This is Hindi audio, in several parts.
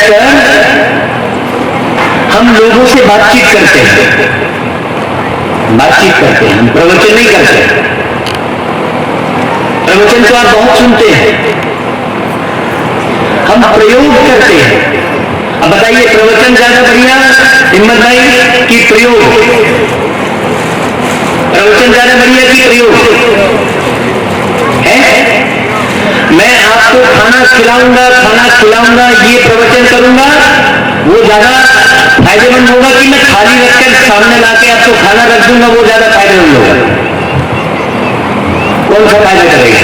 बैठकर हम लोगों से बातचीत करते हैं, हम प्रवचन नहीं करते। प्रवचन तो आप बहुत सुनते हैं, हम प्रयोग करते हैं। अब बताइए, प्रवचन ज्यादा बढ़िया हिम्मत भाई कि प्रयोग? प्रवचन ज्यादा बढ़िया कि प्रयोग है? मैं आपको खाना खिलाऊंगा, ये प्रवचन करूंगा, वो ज्यादा फायदेमंद होगा कि मैं थाली रखकर सामने लाके आपको खाना रख दूंगा, वो ज्यादा फायदेमंद होगा? कौन सा फायदा करेगा?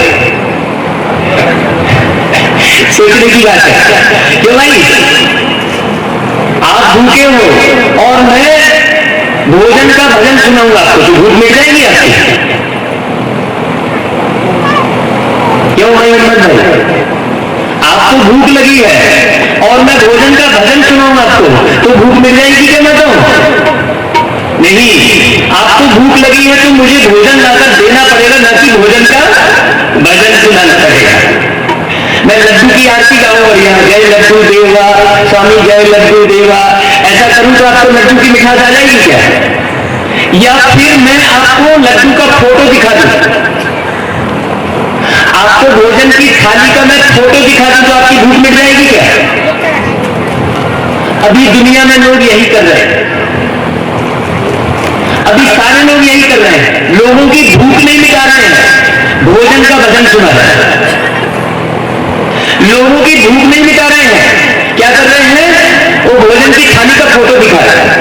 सोचने की बात है। क्यों भाई, आप भूखे हो और मैं भोजन का भजन सुनाऊंगा आपको, तो भूख मिट जाएगी आपकी? क्यों भाई हिम्मत भाई, आपको भूख लगी है और मैं भोजन का भजन सुनाऊंगा आपको, तो भूख मिल जाएगी क्या? मैं तो नहीं, आपको भूख लगी है तो मुझे भोजन लाकर देना पड़ेगा, ना कि भोजन का भजन सुनाना पड़ेगा। मैं लड्डू की आरती गाऊं बढ़िया, जय लड्डू देवा स्वामी, जय लड्डू देवा, ऐसा करूं तो आपको लड्डू की मिठास आ जाएगी क्या? या फिर मैं आपको लड्डू का फोटो दिखा दूं, आपको भोजन की थाली का मैं फोटो दिखा दूं, तो आपकी भूख मिट जाएगी क्या? अभी दुनिया में लोग यही कर रहे हैं, अभी सारे लोग यही कर रहे हैं, लोगों की भूख नहीं मिटा रहे हैं, भोजन का भजन सुना रहे हैं। लोगों की भूख नहीं मिटा रहे हैं, क्या कर रहे हैं? वो भोजन की थाली का फोटो दिखा रहे हैं,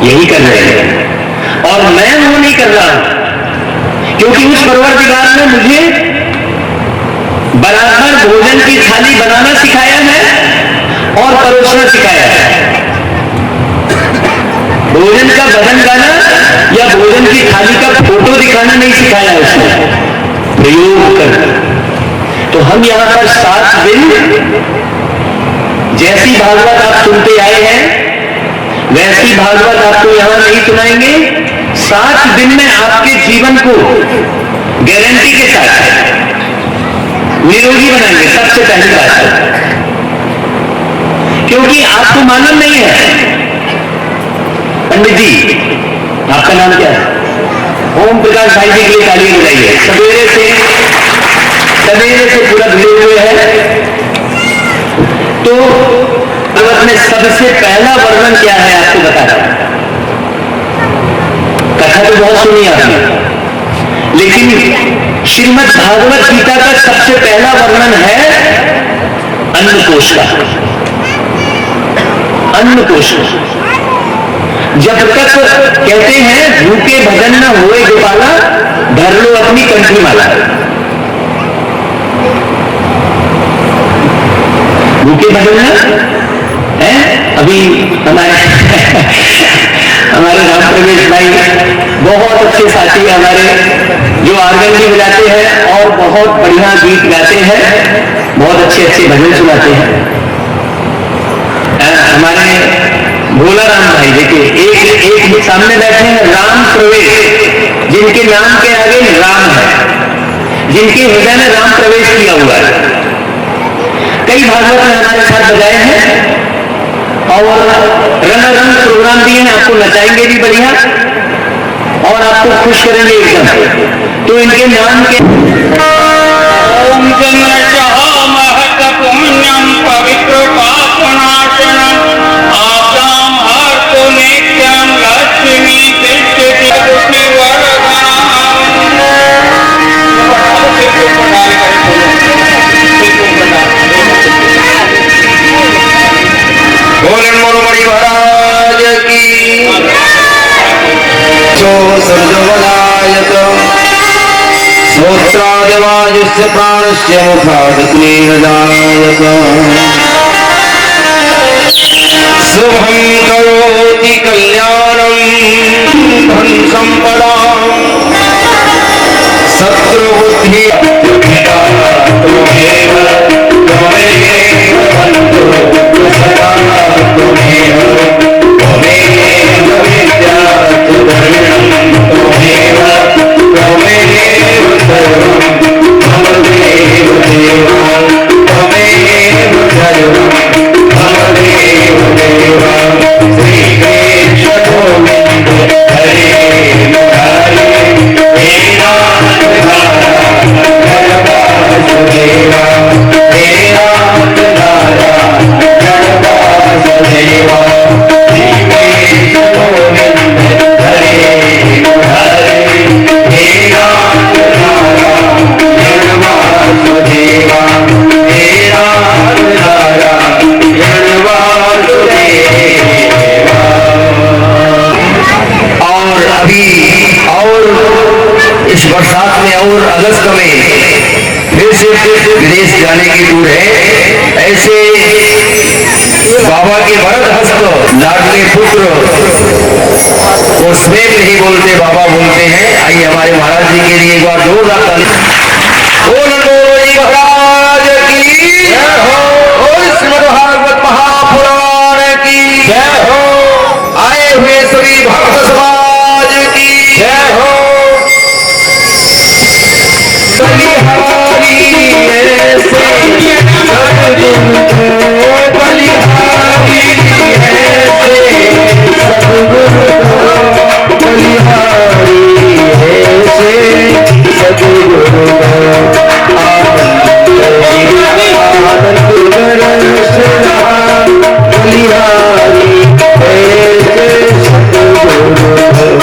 यही कर रहे हैं। और मैं वो नहीं कर रहा हूं, क्योंकि उस परवरदिगार ने मुझे बराबर भोजन की थाली बनाना सिखाया है और परोसना सिखाया है। भोजन का भजन गाना या भोजन की थाली का फोटो दिखाना नहीं सिखाया है उसने, प्रयोग करना। तो हम यहां पर 7 दिन जैसी भागवत आप सुनते आए हैं वैसी भागवत आपको यहां नहीं सुनाएंगे। 7 दिन में आपके जीवन को गारंटी के साथ निरोगी बनाएंगे, सबसे पहली बात, क्योंकि आपको मालूम नहीं है। पंडित जी, आपका नाम क्या है? ओम प्रकाश भाई जी के लिए ताली बजाइए। सवेरे से पूरा भिड़े हुए हैं। तो भागवत में सबसे पहला वर्णन क्या है आपको बता रहा हूं। कथा तो बहुत सुनी आपने, लेकिन श्रीमद् भागवत गीता का सबसे पहला वर्णन है अन्नकोश का। अन्नकोश, जब तक कहते हैं भूखे भजन न होए गोपाला, धर लो अपनी कंठी माला। भूखे भजन है। अभी हमारे राम प्रवेश भाई बहुत अच्छे साथी हमारे, जो आर्गन भी बजाते हैं और बहुत बढ़िया गीत गाते हैं, बहुत अच्छे अच्छे भजन सुनाते हैं। हमारे भोला राम भाई देखिए, एक सामने बैठे हैं राम प्रवेश, जिनके नाम के आगे राम है, जिनके हृदय में राम प्रवेश किया हुआ है। कई भागवत में हमारे साथ बजाए हैं और रंग प्रोग्राम दिए हैं, आपको नचाएंगे भी बढ़िया और आपको खुश करेंगे एकदम। तो इनके नाम के ओम महत पुण्यम पवित्र पापनाशनम आसाम हर्तो नित्यम लक्ष्मी तिष्ठति बोले मोरमणि महाराज की। जो सर्वनायक श्रोत्रादिवायुस्य प्राणस्य मुखादग्निर्दायक शुभं करोति कल्याणं धन संपदां शत्रुबुद्धि बरसात में और अगस्त में फिर से विदेश जाने की टूर है। ऐसे बाबा के वरद हस्त लाडले पुत्र वो स्वयं नहीं बोलते, बाबा बोलते हैं। आइए हमारे महाराज जी के लिए एक बार जोरदार ताली। महाराज की जय हो। श्रीमद् भागवत महापुराण की जय हो। आए हुए सभी भक्त समाज की जय हो। बलिहारी ऐसे सद्गुरु को, बलिहारी ऐसे सद्गुरु को, बलिहारी ऐसे सद्गुरु को। आनंद बरस रहा, बलिहारी ऐसे सद्गुरु को।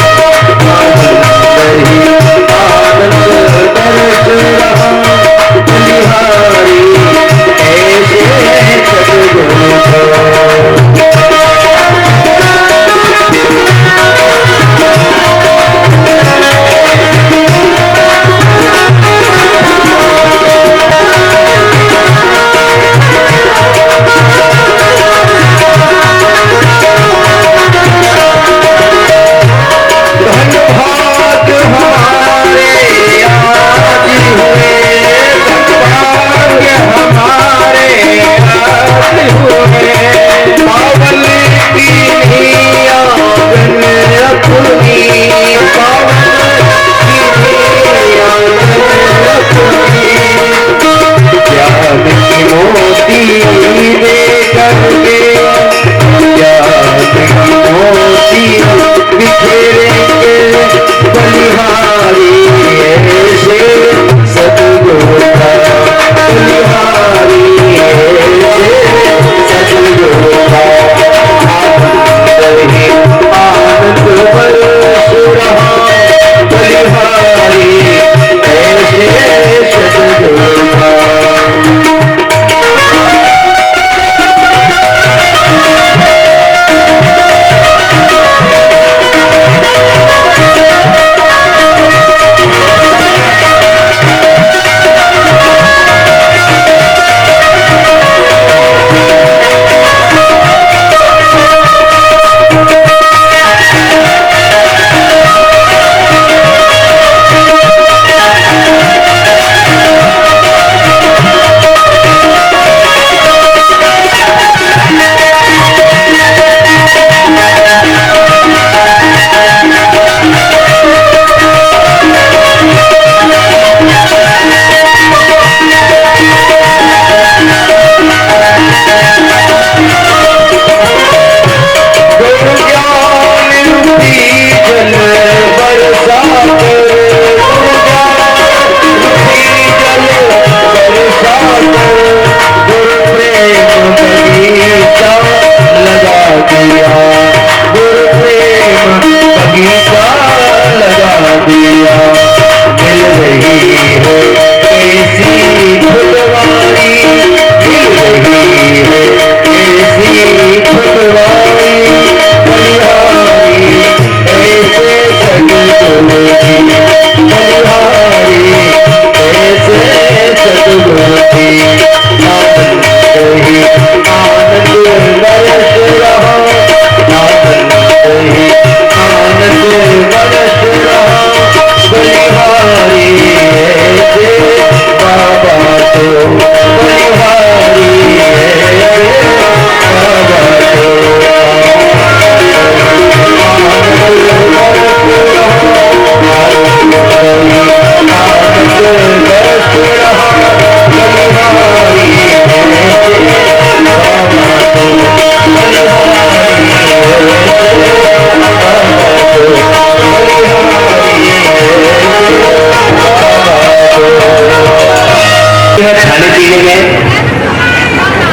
Thank you.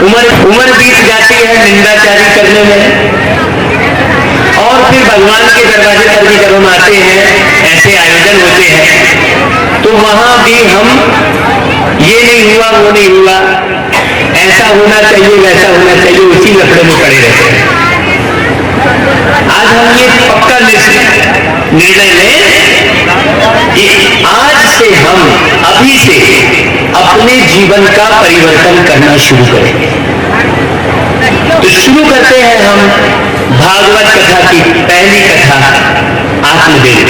उम्र बीत जाती है निंदाचारी करने में, और फिर भगवान के दरवाजे पर भी जब हम आते हैं, ऐसे आयोजन होते हैं, तो वहां भी हम ये नहीं हुआ वो नहीं हुआ, ऐसा होना चाहिए वैसा होना चाहिए, उसी लफड़े में पड़े रहते हैं। आज हम ये पक्का निर्णय लें कि आज से हम अभी से अपने जीवन का परिवर्तन करना शुरू करेंगे। तो शुरू करते हैं हम भागवत कथा की पहली कथा, आत्मदेव।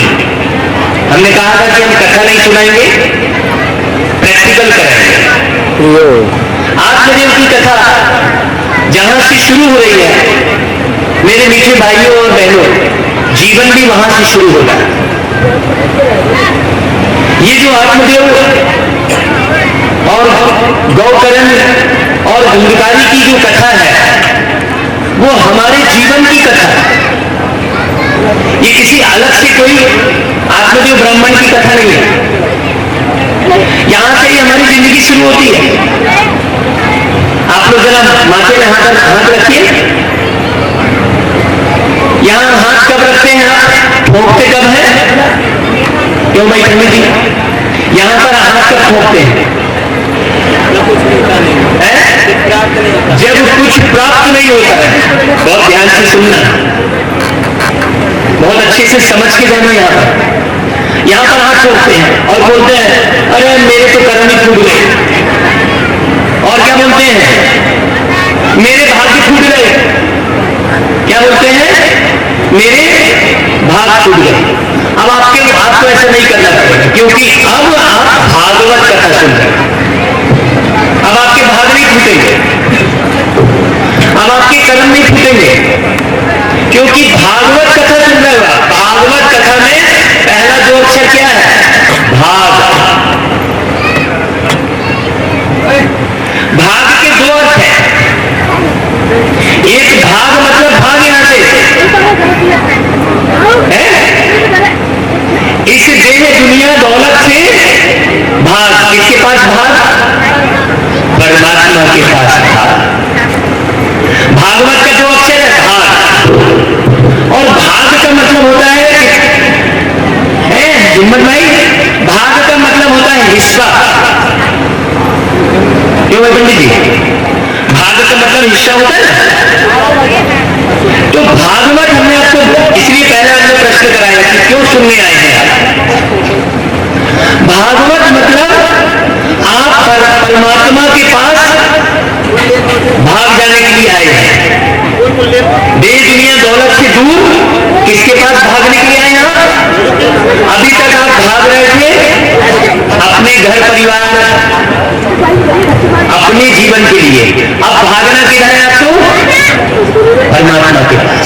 हमने कहा था कि हम कथा नहीं सुनाएंगे, प्रैक्टिकल कराएंगे। आत्मदेव की कथा जहां से शुरू हो रही है, मेरे मीठे भाइयों और बहनों, जीवन भी वहां से शुरू होता है। ये जो आत्मदेव और गौकर्ण और धुंधकारी की जो कथा है, वो हमारे जीवन की कथा है। ये किसी अलग से कोई आत्मदेव ब्राह्मण की कथा नहीं है। यहां से ही हमारी जिंदगी शुरू होती है। आप लोग जरा माथे में हाथ रखिए। यहां हाथ कब रखते हैं आप? ठोकते कब है? क्यों भाई खंडी जी, यहां पर हाथ कब ठोकते हैं? जब कुछ प्राप्त नहीं होता है। बहुत ध्यान से सुनना, बहुत अच्छे से समझ के जाना। यहां पर हाथ ठोकते हैं और बोलते हैं, अरे मेरे तो कर्म ही फूट गए। और क्या बोलते हैं? मेरे भाग्य फूट गए। क्या बोलते हैं? मेरे भाग फूट गए। अब आपको ऐसा नहीं करना पड़ेगा, क्योंकि अब आप भागवत कथा सुन रहे हैं। अब आपके भाग नहीं फूटेंगे, अब आपके कर्म नहीं फूटेंगे, क्योंकि भागवत कथा सुन रहे हो। भागवत कथा में पहला दो अक्षर क्या है? भाग। भाग के दो अर्थ हैं। एक भाग मतलब भाग यहां से है, इस देह दुनिया दौलत से भाग। किसके पास भाग? परमात्मा के पास भाग। भागवत का जो अक्षर है भाग, और भाग का मतलब होता है हिम्मत भाई, भाग का मतलब होता है हिस्सा। क्यों भाई पंडित जी? भाग का मतलब हिस्सा होता है ना। तो भागवत हमने आपको इसलिए पहले हमने प्रश्न कराया कि क्यों सुनने आए हैं आप। भागवत मतलब आप परमात्मा के पास भाग जाने के लिए आए हैं। देश दुनिया दौलत से दूर किसके पास भागने के लिए आए हैं आप? अभी तक आप भाग रहे थे अपने घर परिवार, अपने जीवन के लिए। अब भागना किधर है आपको? परमात्मा के पास।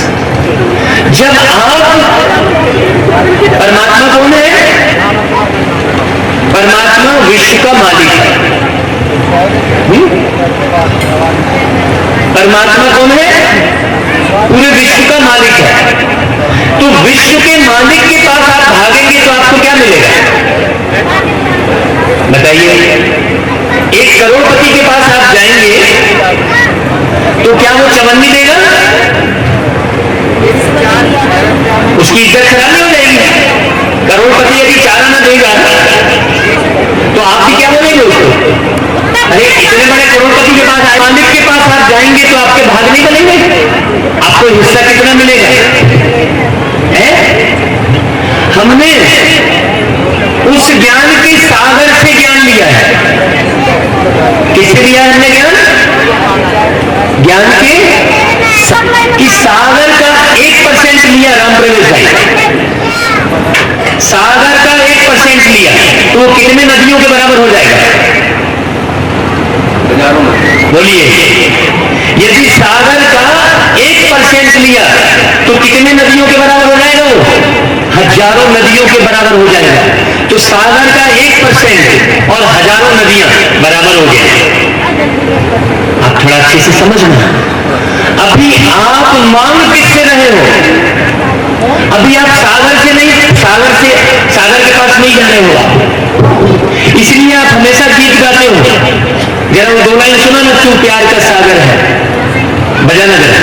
जब आप परमात्मा कौन है? परमात्मा विश्व का मालिक है। परमात्मा कौन है? पूरे विश्व का मालिक है। तो विश्व के मालिक के पास आप भागेंगे तो आपको क्या मिलेगा? बताइए। एक करोड़पति के पास आप जाएंगे तो क्या वो चवन्नी देगा? उसकी इज्जत खराब नहीं हो जाएगी? करोड़पति यदि चारा ना देगा तो आप भी क्या बोलेंगे उसको? अरे इतने बड़े करोड़पति के पास, मालिक के पास आप जाएंगे तो आपके भाग नहीं बनेंगे? आपको हिस्सा कितना मिलेगा? है? हमने उस ज्ञान के सागर से ज्ञान लिया है। किससे लिया है हमने ज्ञान? ज्ञान के सागर का 1% लिया राम प्रवेश भाई। सागर का 1% लिया तो वो कितने नदियों के बराबर हो जाएगा? बोलिए। यदि सागर का 1% लिया तो कितने नदियों के बराबर हो जाएगा? वो हजारों नदियों के बराबर हो जाएगा। तो सागर का 1% और हजारों नदियां बराबर हो जाएंगी। आप थोड़ा अच्छे से समझना। अभी आप मांग किससे रहे हो? अभी आप सागर से नहीं, सागर के पास नहीं जा रहे हो आप। इसलिए आप हमेशा गीत गाते हो। जरा वो 2 लाइन सुना ना, तू प्यार का सागर है, बजाना जरा।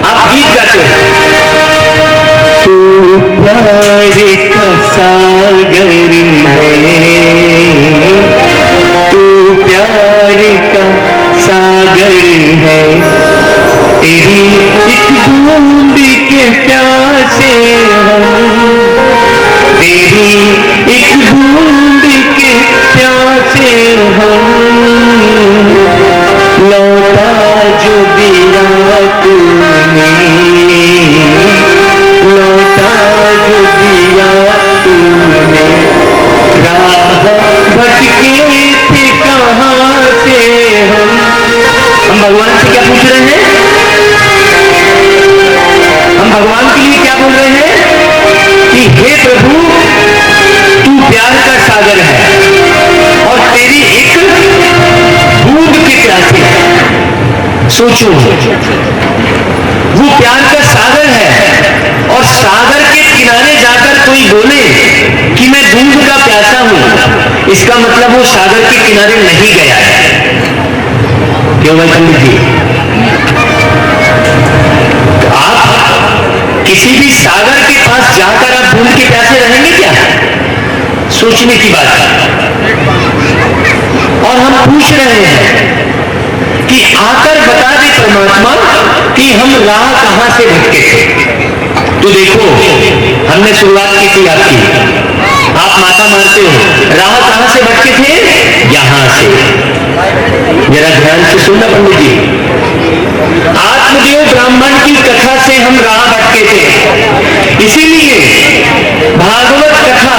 आप गीत गाते हो, तू प्यार का सागर है, तू प्यार का सागर है, तेरी एक बूंद के प्यासे हम, तेरी एक बूंद के प्यासे हम, लौटा जो दिया तूने, लौटा जो दिया तूने, राह भटके थे कहाँ से हम भगवान से क्या पूछ रहे हैं? हम भगवान के लिए क्या बोल रहे हैं कि हे प्रभु, तू प्यार का सागर है और तेरी एक बूंद के प्यासे। सोचो, वो प्यार का सागर है और सागर के किनारे जाकर कोई बोले कि मैं दूध का प्यासा हूं, इसका मतलब वो सागर के किनारे नहीं गया है। क्यों भाई पंडित जी? आप किसी भी सागर के पास जाकर आप बूंद के प्यासे रहेंगे क्या? सोचने की बात है। और हम पूछ रहे हैं कि आकर बता दे परमात्मा कि हम राह कहां से भटके थे। तो देखो, हमने शुरुआत की थी आपकी, आप माथा मारते हो, राह कहां से भटके थे? यहां से। जरा ध्यान से सुनना पंडित जी, आत्मदेव ब्राह्मण की कथा से हम राह भटके थे। इसीलिए भागवत कथा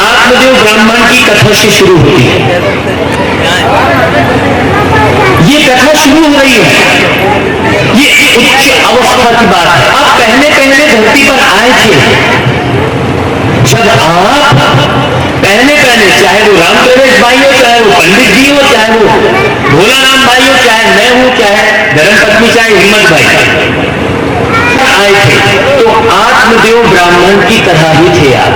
आत्मदेव ब्राह्मण की कथा से शुरू होती है। ये कथा शुरू हो रही है, ये उच्च अवस्था की बात है। आप पहले पहले धरती पर आए थे, जब आप पहले चाहे वो राम प्रवेश भाई हो, चाहे वो पंडित जी हो, चाहे वो भोला राम भाई हो, चाहे मैं हूं, चाहे धर्मपत्नी, चाहे हिम्मत भाई आए थे, तो आत्मदेव ब्राह्मण की तरह ही थे आप।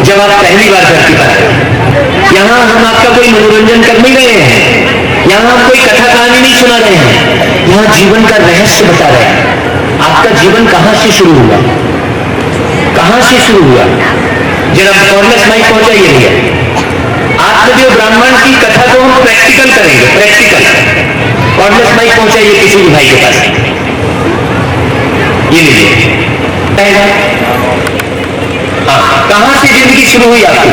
जब आप पहली बार धरती पर आए, यहां हम आपका कोई मनोरंजन कर नहीं रहे हैं, यहां हम कोई कथा कहानी नहीं सुना रहे हैं, यहां जीवन का रहस्य बता रहे हैं। आपका जीवन कहां से शुरू हुआ, कहां से शुरू हुआ? जरा कॉर्डलेस माइक पहुंचाइए भैया। आत्मदेव ब्राह्मण की कथा को हम प्रैक्टिकल करेंगे, प्रैक्टिकल। कॉर्डलेस माइक पहुंचाइए किसी भी भाई के पास। ये लीजिए। हाँ, कहां से जिंदगी शुरू हुई आपकी?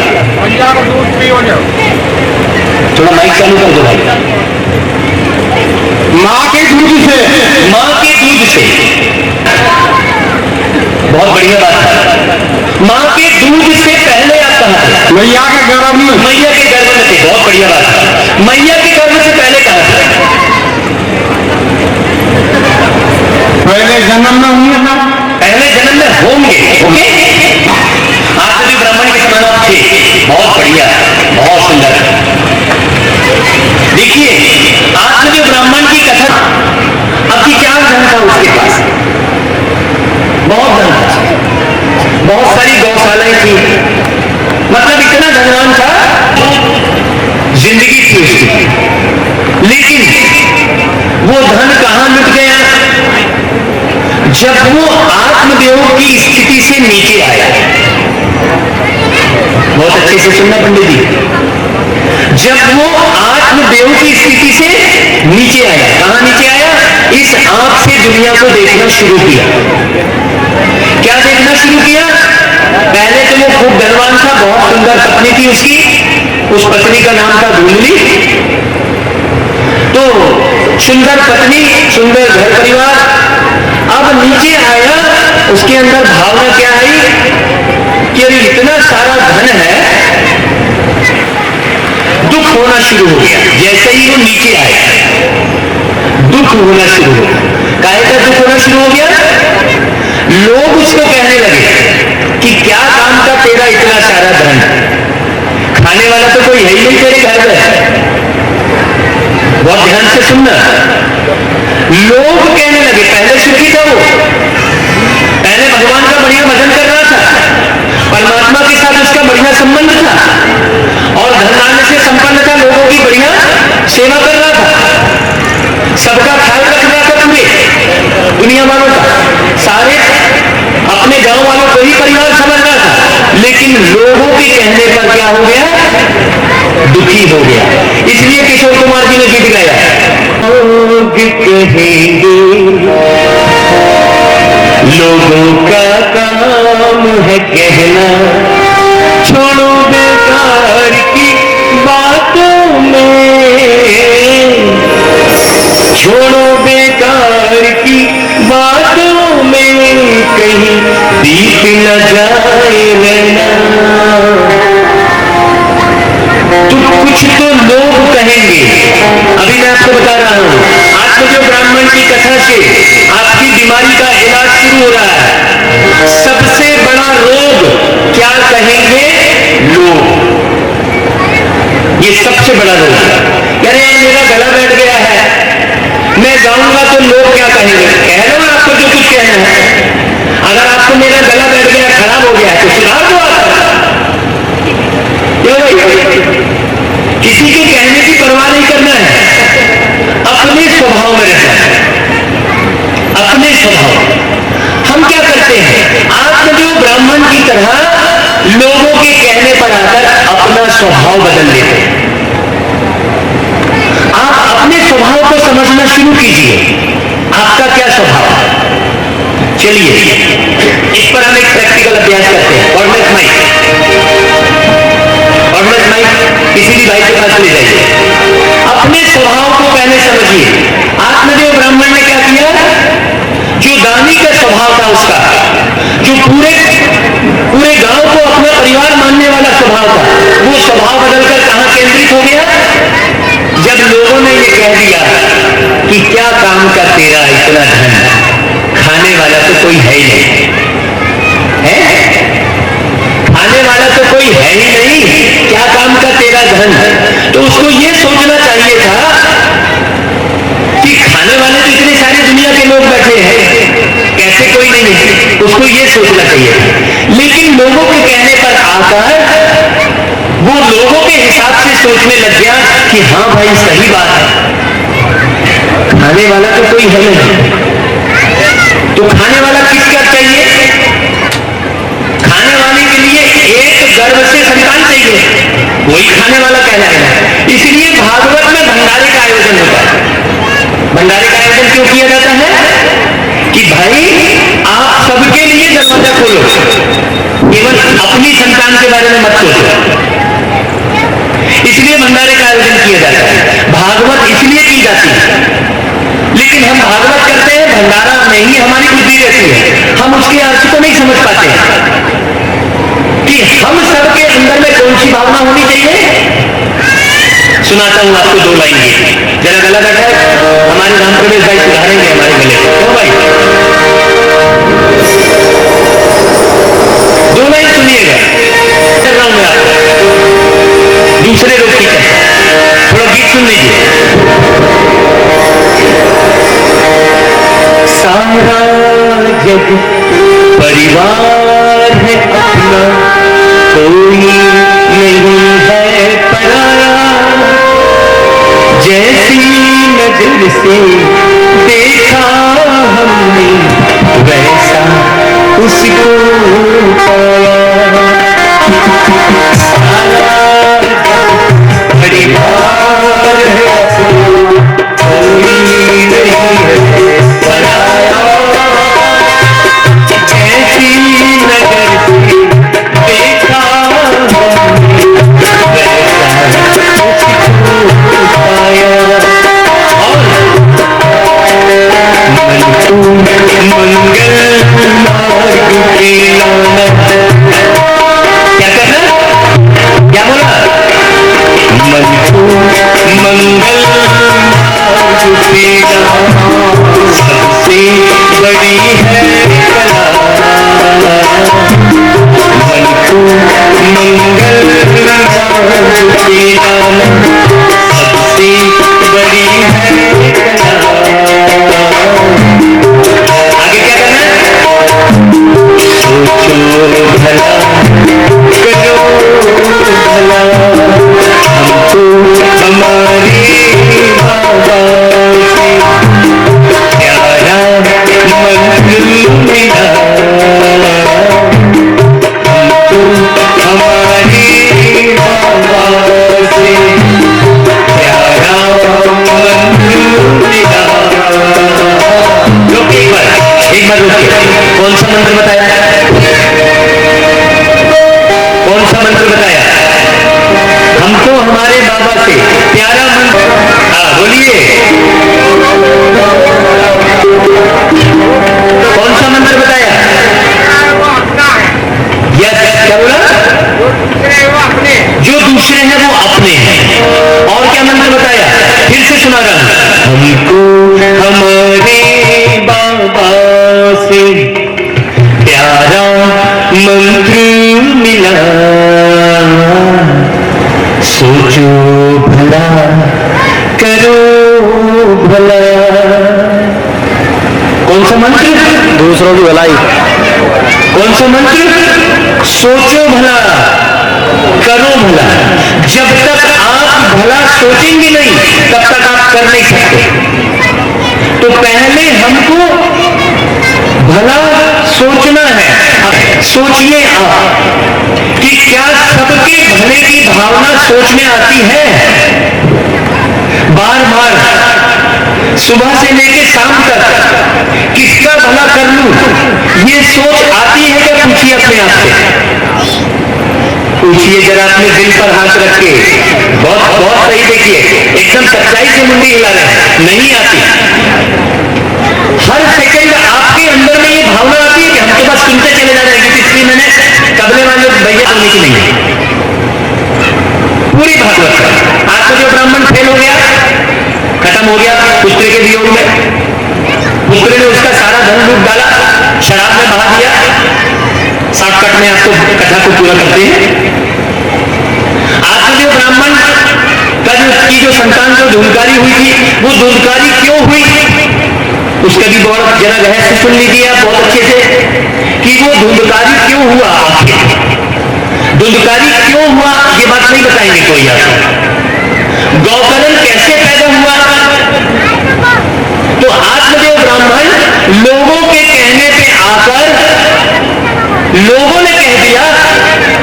थोड़ा माइक चालू कर दो भाई। मां के दूध से, मां के दूध से। बहुत बढ़िया बात है। मां के दूध से पहले आप कहां थे? मैया के गर्भ में, मैया के गर्भ में थे। बहुत बढ़िया बात है। मैया के गर्भ से पहले कहां थे? पहले जन्म में होंगे, पहले जन्म में होंगे। ओके, आत्मदेव ब्राह्मण के समान आप थे। बहुत बढ़िया, बहुत सुंदर। देखिए, आत्मदेव ब्राह्मण की कथा, आपकी क्या धन था उसके पास? बहुत धन था, बहुत सारी गौशालाएं थी, मतलब इतना धनवान था, जिंदगी थी उसकी। लेकिन वो धन कहां लुट गया? जब वो आत्मदेव की स्थिति से नीचे आया। बहुत अच्छे से सुनना पंडित जी, जब वो आत्मदेव की स्थिति से नीचे आया, कहां नीचे आया? इस आंख से दुनिया को देखना शुरू किया। क्या देखना शुरू किया? पहले तो वो खूब धनवान था, बहुत सुंदर पत्नी थी उसकी, उस पत्नी का नाम था धुंधली। तो सुंदर पत्नी, सुंदर घर परिवार। अब नीचे आया, उसके अंदर भावना क्या आई कि अरे इतना सारा धन है, दुख होना शुरू हो गया। जैसे ही वो नीचे आया, दुख होना शुरू हो गया। काहे का दुख होना शुरू हो गया? लोग उसको कहने लगे कि क्या काम का तेरा इतना सारा धन, खाने वाला तो कोई है ही नहीं तेरे घर में। बहुत ध्यान से सुनना, लोग कहने लगे, पहले सुखी था वो, पहले भगवान का बढ़िया भजन कर रहा था, परमात्मा के साथ उसका बढ़िया संबंध था, और धन वही परिवार समझ रहा था, लेकिन लोगों के कहने पर क्या हो गया, दुखी हो गया। इसलिए किशोर कुमार जी ने गीत गाया, लोग कहेंगे लोगों का काम है कहना, छोड़ो बेकार की बातों में, छोड़ो बेकार की बातों में, कहीं दीप न जाए रहना। तो कुछ तो लोग कहेंगे। अभी मैं आपको बता रहा हूं, आज जो ब्राह्मण की कथा से आपकी बीमारी का इलाज शुरू हो रहा है, सबसे बड़ा रोग क्या कहेंगे लोग, ये सबसे बड़ा रोग है। यार मेरा गला बैठ गया है, मैं गाऊंगा तो लोग क्या कहेंगे, कह लो ना आपको जो कुछ कहना है। अगर आपको मेरा गला बैठ गया, खराब हो गया है, तो सुधार दो आप। क्यों भाई, किसी के कहने की परवाह नहीं करना है, अपने स्वभाव में रहना है, अपने स्वभाव। हम क्या करते हैं, आत्मदेव ब्राह्मण की तरह लोगों के कहने पर आकर अपना स्वभाव बदल लेते हैं। आप अपने स्वभाव को समझना शुरू कीजिए, आपका क्या स्वभाव है। चलिए इस पर हम एक प्रैक्टिकल अभ्यास करते हैं। ऑर्डनेस माइक, ऑर्डनेस माइक किसी भी भाई के पास ले जाइए, अपने स्वभाव को पहले समझिए। आत्मदेव ब्राह्मण ने क्या किया, जो दानी का स्वभाव था उसका, जो पूरे गांव को अपना परिवार मानने वाला स्वभाव था, वो स्वभाव बदलकर कहां केंद्रित हो गया, जब लोगों ने ये कह दिया कि क्या काम का तेरा इतना धन, खाने वाला तो कोई है ही नहीं, है खाने वाला तो कोई है ही नहीं, क्या काम का तेरा धन। तो उसको ये सोचना चाहिए था कि खाने वाले तो इतने सारे दुनिया के लोग बैठे हैं, कैसे कोई नहीं है, उसको ये सोचना चाहिए था। लेकिन लोगों के कहने पर आकर वो लोगों के हिसाब से सोचने लग गया कि हाँ भाई सही बात है, खाने वाला तो कोई है नहीं, तो खाने वाला किसका चाहिए, खाने वाले के लिए एक गर्भ से संतान चाहिए, वही खाने वाला कहलाएगा। इसलिए भागवत में भंडारे का आयोजन होता है। भंडारे का आयोजन क्यों किया जाता है कि भाई आप सबके लिए दरवाजा खोलो, केवल अपनी संतान के बारे में मत सोचो, इसलिए भंडारे का आयोजन किया जाता है। भागवत इसलिए की जाती है, लेकिन हम भागवत करते हैं, भंडारा में ही हमारी बुद्धि रहती है, हम उसके अर्थ को नहीं समझ पाते कि हम सबके अंदर में कौन सी भावना होनी चाहिए। सुनाता हूं आपको दो लाइन की, जरा गला बैठा है, हमारे राम प्रवेश भाई सुधारेंगे हमारे गले को। क्यों भाई, दो लाइन सुनिएगा, कर रहा हूं मैं आपको दूसरे लोग की तरह, थोड़ा गीत सुन लीजिए। सारा जग परिवार है अपना, कोई नहीं है पराया, जैसी नजर से देखा हमने वैसा उसको पाया। सारा परिवार है अपना, कोई नहीं है पराया, जैसी नजर से देखा हमने वैसा उसको पाया। और मन को मंगल मार्ग पे लाना, क्या करना, क्या बोला, मन को मंगल मार्ग पे लाना सबसे बड़ी है कला, मन को मंगल मार्ग पे लाना सबसे बड़ी है कला। आगे क्या करना है, सोचो भला करो भला, हमको हमारे बाबा से प्यारा मंजिल मिला, रंग। हमको हमारे बाबा से प्यारा मंत्र मिला, सोचो भला करो भला। कौन सा मंत्र? दूसरों की भलाई। कौन सा मंत्र? सोचो भला करो भला। जब तक आप भला सोचेंगे नहीं तब तक आप कर नहीं सकते। तो पहले हमको भला सोचना है। अब सोचिए आप कि क्या सबके भले की भावना सोच में आती है? बार बार सुबह से लेकर शाम तक किसका भला कर लूं, ये सोच आती है क्या? पूछिए अपने आप से, पूछिए जरा अपने दिल पर हाथ रख के। बहुत बहुत सही, देखिए एकदम सच्चाई से मुंडी हिला रहे हैं। नहीं आती। हर सेकंड आपके अंदर में ये भावना आती है कि हम तो बस सुनते चले जा रहे हैं, इसलिए मैंने तबले वाले भैया बोलने की नहीं है। पूरी भागवत का आज तो जो ब्राह्मण फेल हो गया, खत्म हो गया पुत्र के वियोग में, पुत्र ने उसका सारा धन लूट डाला, शराब में बहा दिया। शॉर्टकट में आपको कथा को पूरा करते हैं। आत्मदेव ब्राह्मण की जो संतान जो धूलकारी हुई थी, वो धूलकारी क्यों हुई उसका भी बहुत जरा रहस्य सुन लीजिए आप बहुत अच्छे से कि वो धूलकारी क्यों हुआ। धूलकारी क्यों हुआ ये बात नहीं बताएंगे कोई आपको। गौकर्ण कैसे पैदा हुआ? तो आत्मदेव ब्राह्मण लोगों के कहने पे आकर लोगों ने कह दिया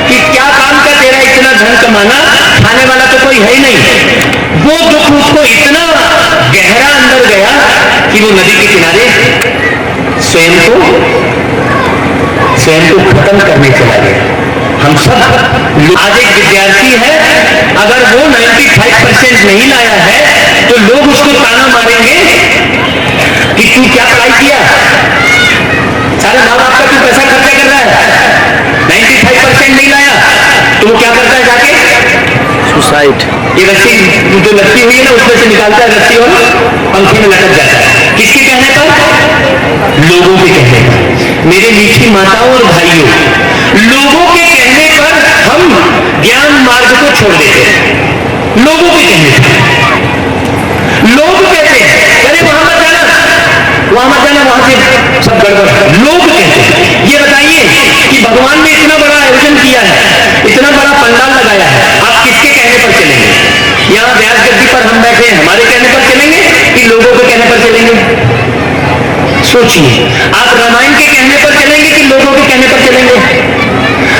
कि क्या काम का तेरा इतना धन कमाना, खाने वाला तो कोई है ही नहीं। वो दुख उसको इतना गहरा अंदर गया कि वो नदी के किनारे स्वयं को खत्म करने चला गया। हम सब आज एक विद्यार्थी है, अगर वो 95% नहीं लाया है तो लोग उसको ताना मारेंगे कि तू क्या पढ़ाई किया, सारे माँ बाप का तू पैसा खर्चा कर रहा है, 95% नहीं लाया तो वो क्या करता है जाके सुसाइड। ये रस्सी जो लटकी हुई है ना उसमें से निकालता है रस्सी और पंखे में लटक जाता है। किसके कहने पर? लोगों के कहने पर। मेरे मीठी माताओं और भाइयों, लोगों के कहने पर हम ज्ञान मार्ग को छोड़ देते हैं। लोगों के कहने पर लोग कहते हैं अरे वहां मत जाना, वहां मत जाना, वहां से सब गड़बड़। लोग कहते हैं। ये बताइए कि भगवान ने इतना बड़ा आयोजन किया है, इतना बड़ा पंडाल लगाया है, आप किसके कहने पर चलेंगे? यहाँ व्यास गद्दी पर हम बैठे हैं, हमारे कहने पर चलेंगे कि लोगों के कहने पर चलेंगे? सोचिए। आप रामायण के कहने पर चलेंगे कि लोगों के कहने पर चलेंगे?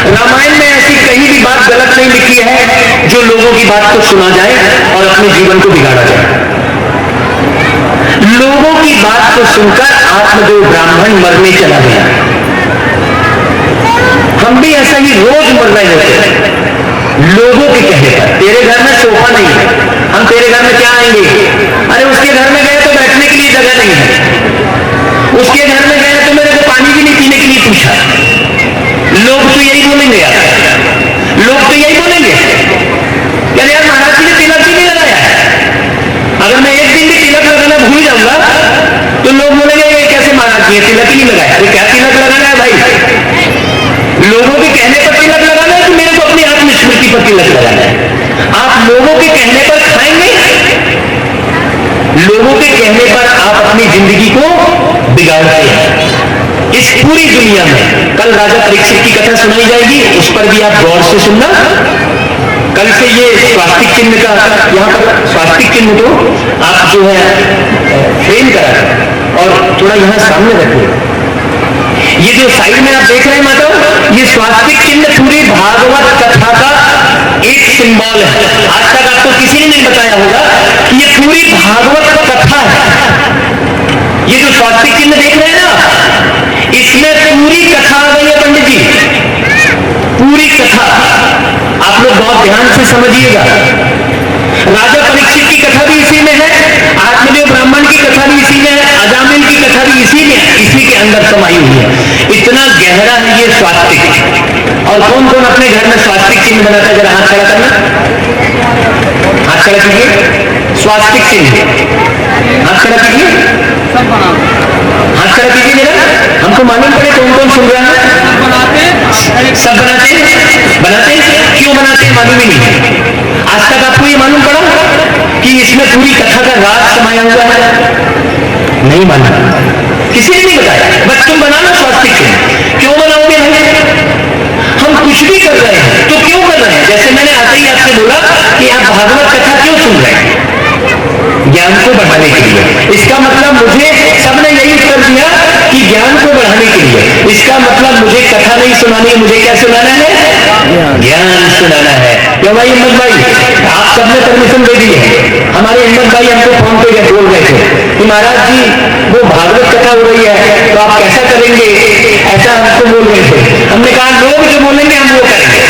रामायण में ऐसी कहीं भी बात गलत नहीं लिखी है जो लोगों की बात को सुना जाए और अपने जीवन को बिगाड़ा जाए। लोगों की बात को सुनकर आत्मदेव ब्राह्मण मरने चला गया। हम भी ऐसा ही रोज मर रहे होते हैं लोगों के कहने पर। तेरे घर में सोफा नहीं है, हम तेरे घर में क्या आएंगे? अरे उसके घर में गए तो बैठने के लिए जगह नहीं है, उसके घर में गए तो मेरे को पानी भी नहीं पीने के लिए पूछा। लोग तो यही बोलेंगे यार, लोग तो यही बोलेंगे यार महाराज जी ने तिलक भी नहीं लगाया। अगर मैं एक दिन भी तिलक लगाना भूल जाऊंगा तो लोग बोलेंगे ये कैसे महाराज जी तिलक ही नहीं लगाया। अरे क्या तिलक लगाना है भाई? लोगों के कहने पर तिलक लगाना है कि मेरे को अपनी आत्मस्मृति पर तिलक लगाना है? आप लोगों के कहने पर खाएंगे, लोगों के कहने पर आप अपनी जिंदगी को बिगाड़ते हैं। इस पूरी दुनिया में कल राजा परीक्षित की कथा सुनाई जाएगी, उस पर भी आप गौर से सुनना। कल से ये स्वास्तिक चिन्ह का, यहाँ पर स्वास्तिक चिन्ह को आप जो है फ्रेम करा और थोड़ा यहाँ सामने रखिए। ये जो साइड में आप देख रहे हैं माता, ये स्वास्तिक चिन्ह पूरी भागवत कथा का एक सिंबल है। आज तक आपको किसी ने नहीं बताया होगा कि ये पूरी भागवत कथा है। ये जो स्वास्तिक चिन्ह देख रहे हैं ना, इसमें पूरी कथा आ गई है पंडित जी, पूरी कथा। आप लोग बहुत ध्यान से समझिएगा। राजा परीक्षित की कथा भी इसी में है, आत्मदेव ब्राह्मण की कथा भी इसी में है, अजामिल की कथा भी इसी में, इसी के अंदर समाई हुई है। इतना गहरा है ये स्वास्तिक। और कौन कौन अपने घर में स्वास्तिक चिन्ह बनाता है? जरा हाथ खड़ा करना, हाथ खड़ा कीजिए। स्वास्तिक चिन्ह। हाथ खड़ा कीजिए, हाथ खड़ा कीजिए जरा, हमको मालूम पड़े कौन कौन सुन रहा है। सब बनाते हैं, बनाते हैं, क्यों बनाते हैं मालूम ही नहीं। आज तक आपको ये मालूम पड़ा कि इसमें पूरी कथा का राज समाया हुआ है? नहीं मालूम, किसी ने नहीं बताया। बस तुम बना लो स्वास्तिक चिन्ह। क्यों बनाओगे भाई? हम कुछ भी कर रहे हैं तो क्यों कर रहे हैं? जैसे मैंने आते ही आपसे बोला कि आप भागवत कथा क्यों सुन रहे हैं? ज्ञान को बढ़ाने के लिए। इसका मतलब मुझे सबने यही उत्तर दिया कि ज्ञान को बढ़ाने के लिए। इसका मतलब मुझे कथा नहीं सुनानी है, मुझे क्या सुनाना है? ज्ञान सुनाना है। क्यों भाई हिम्मत भाई, आप सबने परमिशन दे दी है। हमारे हिम्मत भाई हमको फोन पे बोल रहे थे कि महाराज जी वो भागवत कथा हो रही है तो आप कैसा करेंगे, ऐसा हमको बोल रहे थे। हमने कहा लोग जो बोलेंगे हम वो करेंगे।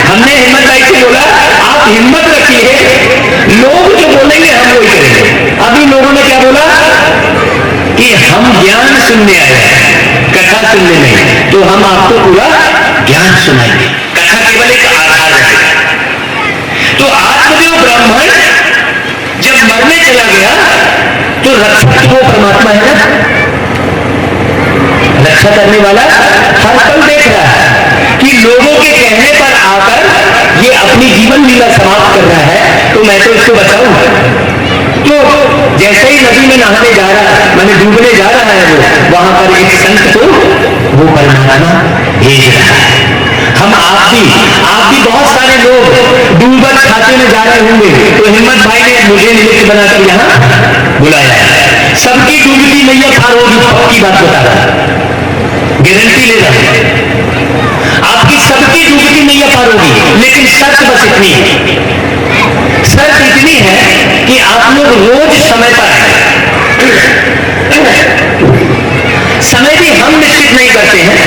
हमने हिम्मत भाई से बोला आप हिम्मत रखिए, लोग जो बोलेंगे हम वही करेंगे। अभी लोगों ने क्या बोला कि हम ज्ञान सुनने आए हैं, कथा सुनने नहीं, तो हम आपको पूरा ज्ञान सुनाएंगे। कथा केवल एक आधार रहेगा। तो आत्मदेव ब्राह्मण जब मरने चला गया तो रक्षक वो परमात्मा है ना, रक्षा करने वाला हर पल देख रहा है कि लोगों के कहने पर आकर ये अपनी जीवन लीला समाप्त कर रहा है, तो मैं तो इसको बचाऊं। तो जैसे ही नदी में नहाने जा रहा है, मैंने डूबने जा रहा है, वो वहां पर एक संत को वो परमात्मा भेज रहा है। हम आप भी बहुत सारे लोग डूबत खाते में जा रहे होंगे, तो हिम्मत भाई ने मुझे निमित्त बनाकर यहाँ बुलाया है। सबकी डूबती नैया पार होगी, पक्की बात बता रहा है, गारंटी ले रहा हूं। आपकी सबकी डूबती नैया पार होगी, लेकिन शर्त बस इतनी है, शर्त इतनी है कि आप लोग रोज समय पर आए। समय भी हम निश्चित नहीं करते हैं।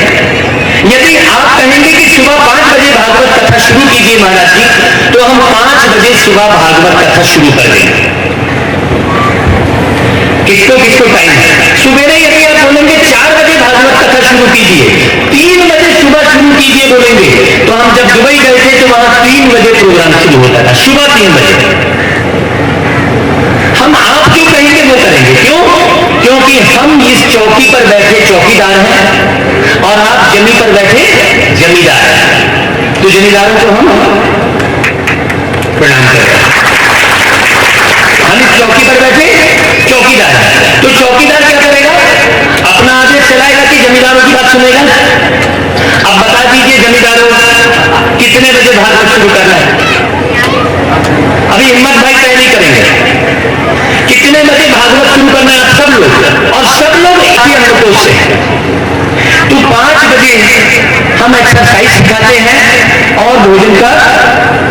यदि आप कहेंगे कि सुबह 5 बजे भागवत कथा शुरू कीजिए महाराज जी, तो हम 5 बजे सुबह भागवत कथा शुरू कर देंगे। किसको किसको टाइम है? सुबह यदि आप बोलेंगे 4 बजे भागवत कथा शुरू कीजिए, 3 बजे सुबह शुरू कीजिए बोलेंगे, तो हम जब दुबई गए थे तो वहां 3 बजे प्रोग्राम शुरू होता था, सुबह 3 बजे। हम आप जो कहेंगे वो करेंगे। क्यों? क्योंकि हम इस चौकी पर बैठे चौकीदार हैं और आप जमी पर बैठे जमींदार हैं। तो जमींदारों को हम प्रणाम करें। हम इस चौकी पर बैठे चौकीदार हैं, तो चौकीदार क्या करेगा? अपना आदेश चलाएगा कि जमींदारों की बात सुनेगा। अब बता दीजिए जमींदारों, कितने बजे भागवत शुरू करना है? अभी हिम्मत भाई तय नहीं करेंगे कितने बजे भागवत शुरू करना है, सब लोग, और सब लोग एक ही अनुकोष से। तो 5 बजे हम एक्सरसाइज सिखाते हैं और भोजन का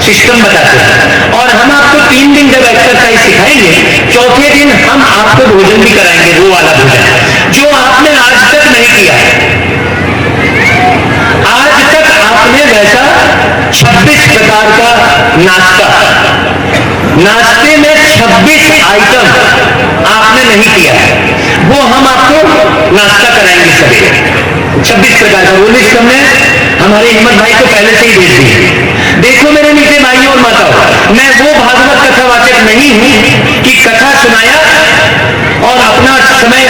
सिस्टम बताते हैं, और हम आपको 3 दिन जब एक्सरसाइज सिखाएंगे, चौथे दिन हम आपको भोजन भी कराएंगे, वो वाला भोजन जो आपने आज तक नहीं किया। आज तक आपने वैसा 26 प्रकार का नाश्ता, नाश्ते में 26 आइटम आपने नहीं किया है, वो हम आपको नाश्ता कराएंगे सवेरे 26 प्रकार का। वो लिस्ट हमने हमारे हिम्मत भाई को पहले से ही भेज दी। देखो मेरे नीचे भाइयों और माताओं, मैं वो भागवत कथावाचक नहीं हूं कि कथा सुनाया और अपना समय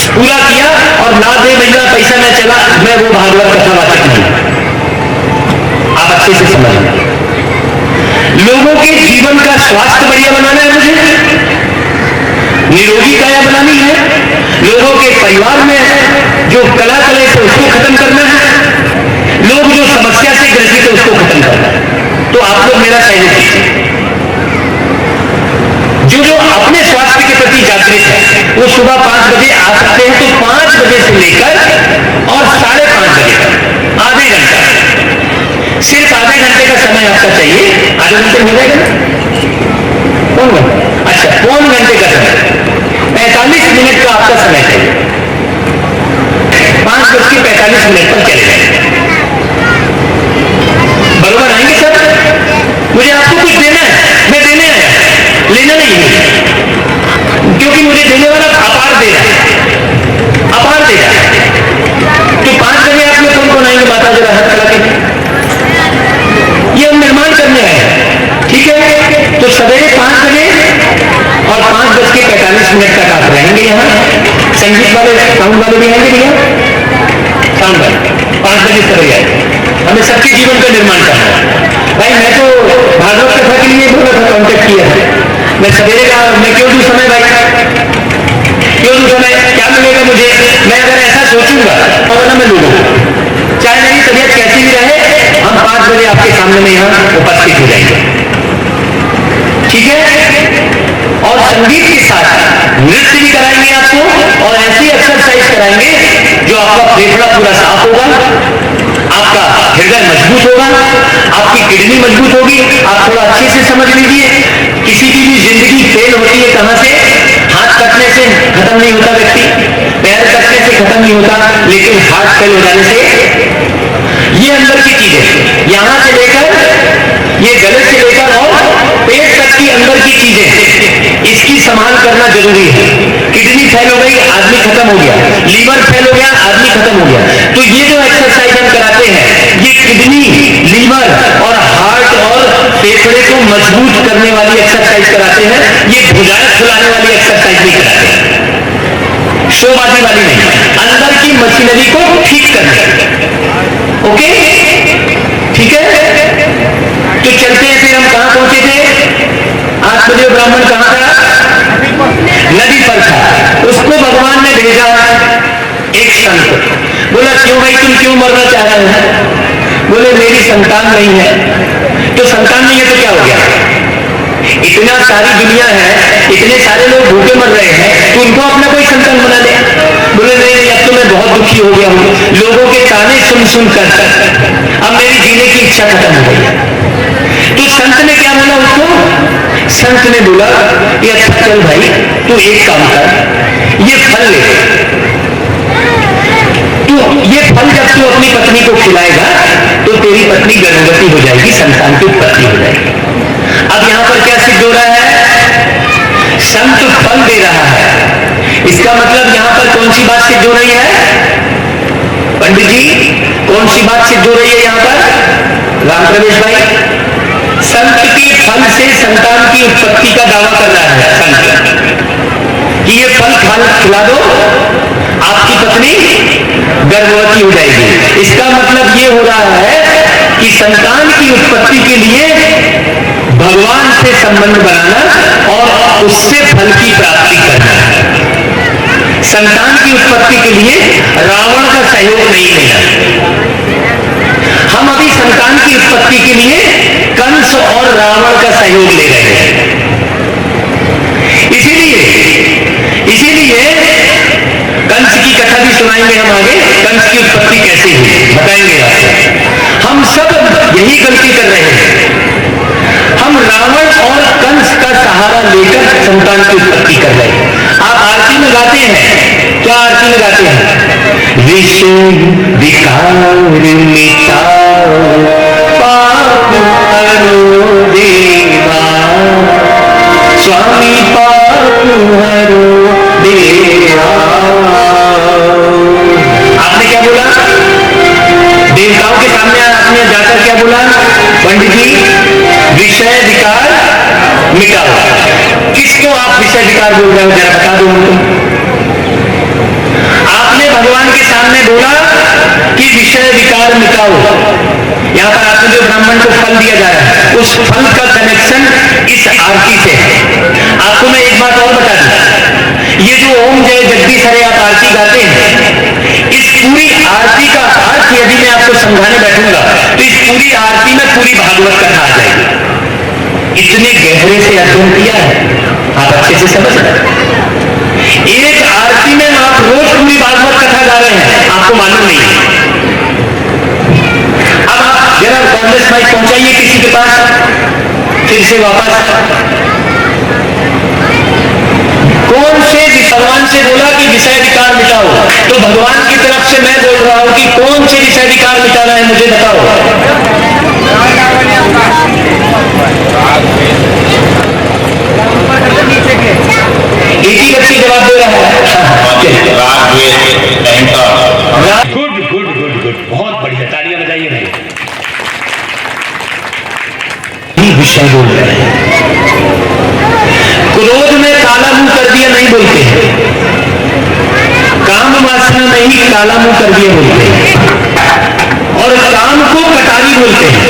पूरा किया और ना दे भैया पैसा मैं चला, मैं वो भागवत कथावाचक नहीं। आप अच्छे से समझिए, लोगों के जीवन का स्वास्थ्य बढ़िया बनाना है, मुझे निरोगी काया बनानी है, लोगों के परिवार में जो कला कलेश है उसको खत्म करना है, लोग जो समस्या से ग्रसित है उसको खत्म करना है। तो आप लोग मेरा सहयोग कीजिए। जो जो अपने स्वास्थ्य के प्रति जागृत है वो सुबह 5 बजे आ सकते हैं, तो 5 बजे से लेकर और 5:30 बजे तक आधे घंटा, सिर्फ आधे घंटे का समय आपका चाहिए। आधे घंटे हो जाएगा ना? कौन घंटा? अच्छा, पौन घंटे का समय, 45 मिनट का आपका समय चाहिए। 5:45 पर चले जाएंगे, बरोबर आएंगे सर? मुझे आपको कुछ देना है, मैं देने आया, लेना नहीं है, क्योंकि मुझे देने वाला अपार दे रहा है, अपार दे रहा है। तो 5 बजे आप में कौन कौन आएंगे? माता जरा हाथ खड़ा के, ये हम निर्माण करने आए, ठीक है? तो संगीत वाले साउंड वाले भी आएंगे भैया, साउंड वाले 5 बजे सवेरे आए। हमें सबके जीवन का निर्माण करना है भाई। मैं तो भागवत कथा के लिए बोला था, कॉन्टेक्ट किया है, मैं सवेरे का मैं क्यों दूं समय भाई, क्यों दूं समय, क्या मिलेगा मुझे? मैं अगर ऐसा सोचूंगा तो ना मैं लूंगा, चाहे मेरी तबीयत कैसी भी रहे, हम 5 बजे आपके सामने में यहाँ उपस्थित हो जाएंगे, ठीक है? और संगीत के साथ नृत्य भी कराएंगे आपको, और ऐसी एक्सरसाइज कराएंगे जो आपका फेफड़ा पूरा साफ होगा, आपका हृदय मजबूत होगा, आपकी किडनी मजबूत होगी। आप थोड़ा अच्छे से समझ लीजिए, किसी की भी जिंदगी फेल होती है कहां से? हाथ कटने से खत्म नहीं होता व्यक्ति, पैर कटने से खत्म नहीं होता, लेकिन हार्ट फेल हो जाने से। ये अंदर की चीजें, यहां से लेकर ये गले से लेकर और पेट तक की अंदर की चीजें, इसकी संभाल करना जरूरी है। किडनी फेल हो गई, आदमी खत्म हो गया, लीवर फेल हो गया, आदमी खत्म हो गया। तो ये जो एक्सरसाइज हम कराते हैं, ये किडनी, लीवर और हार्ट और फेफड़े को मजबूत करने वाली एक्सरसाइज कराते हैं। ये भुजाएं फुलाने वाली एक्सरसाइज नहीं कराते, शोबाजी वाली नहीं, अंदर की मशीनरी को ठीक करने। ओके, ठीक है? तो चलते हैं, फिर हम कहां पहुंचे थे? आत्मदेव ब्राह्मण कहां था? नदी पर था। उसको भगवान ने भेजा एक संत। बोला क्यों भाई, तुम क्यों मरना चाह रहे हो? बोले मेरी संतान नहीं है। तो संतान नहीं है तो क्या हो गया? इतना सारी दुनिया है, इतने सारे लोग भूखे मर रहे हैं, तो उनको अपना कोई संतान बना ले। बोले नहीं, अब तो मैं बहुत दुखी हो गया हूं, लोगों के ताने सुन सुनकर अब मेरी जीने की इच्छा खत्म हो गई है। तो संत ने क्या बोला उसको? संत ने बोला कि अच्छा चल भाई, तू एक काम कर, ये फल ले, तू ये फल जब तू अपनी पत्नी को खिलाएगा तो तेरी पत्नी गर्भवती हो जाएगी, संतान की उत्पत्ति हो जाएगी। अब यहां पर क्या सिद्ध हो रहा है? संत फल दे रहा है, इसका मतलब यहां पर कौन सी बात सिद्ध हो रही है? पंडित जी, कौन सी बात सिद्ध हो रही है यहां पर? राम प्रवेश भाई, संत के फल से संतान की उत्पत्ति का दावा कर रहा है संत कि ये फल खिला दो, आपकी पत्नी गर्भवती हो जाएगी। इसका मतलब ये हो रहा है कि संतान की उत्पत्ति के लिए भगवान से संबंध बनाना और उससे फल की प्राप्ति करना। संतान की उत्पत्ति के लिए रावण का सहयोग नहीं लेना। हम अभी संतान की उत्पत्ति के लिए कंस और रावण का सहयोग ले रहे हैं। इसीलिए कंस की कथा भी सुनाएंगे हम आगे, कंस की उत्पत्ति कैसे हुई बताएंगे आपको। हम सब यही गलती कर रहे हैं, हम रावण और कंस का सहारा लेकर संतान की उत्पत्ति कर रहे हैं। आप आरती में गाते हैं, क्या आरती में गाते हैं? विषय विकार मिटाओ पाप हरो देवा, स्वामी पाप हरो देवा। आपने क्या बोला? देवताओं के सामने आपने जाकर क्या बोला? पंडित जी विषय विकार मिटाओ। किसको आप विषय विकार बोल रहे हो, जरा बता दो हमको। आपने भगवान के सामने बोला कि विषय विकार मिटाओ। यहां पर आपने जो ब्राह्मण को फल दिया जा रहा है, उस फल का कनेक्शन इस आरती से है। आपको मैं एक बात और बता दूं, ये जो ओम जय जगदीश हरे आप आरती गाते हैं, इस पूरी आरती का अर्थ यदि मैं आपको समझाने बैठूंगा तो इस पूरी आरती में पूरी भागवत कथा आ जाएगी। इतने गहरे से अध्ययन किया है, आप अच्छे से समझ रहे हैं। एक आरती में आप रोज पूरी भागवत कथा गा रहे हैं, आपको मालूम नहीं है। अब आप जरा कांग्रेस माइक पहुंचाइए किसी के पास, फिर से वापस। कौन से भगवान से बोला कि विषय विकार मिटाओ? तो भगवान की तरफ से मैं बोल रहा हूं कि कौन से विषय विकार मिटाना है मुझे बताओ। एक ही व्यक्ति जवाब दे रहा है। गुड गुड गुड गुड, बहुत बढ़िया, तालियां बजाइए भाई। विषय बोल रहे हैं, क्रोध में काला मुंह कर दिया नहीं बोलते हैं। ही काला मुंह कर दिया बोलते हैं, और काम को कटारी बोलते हैं,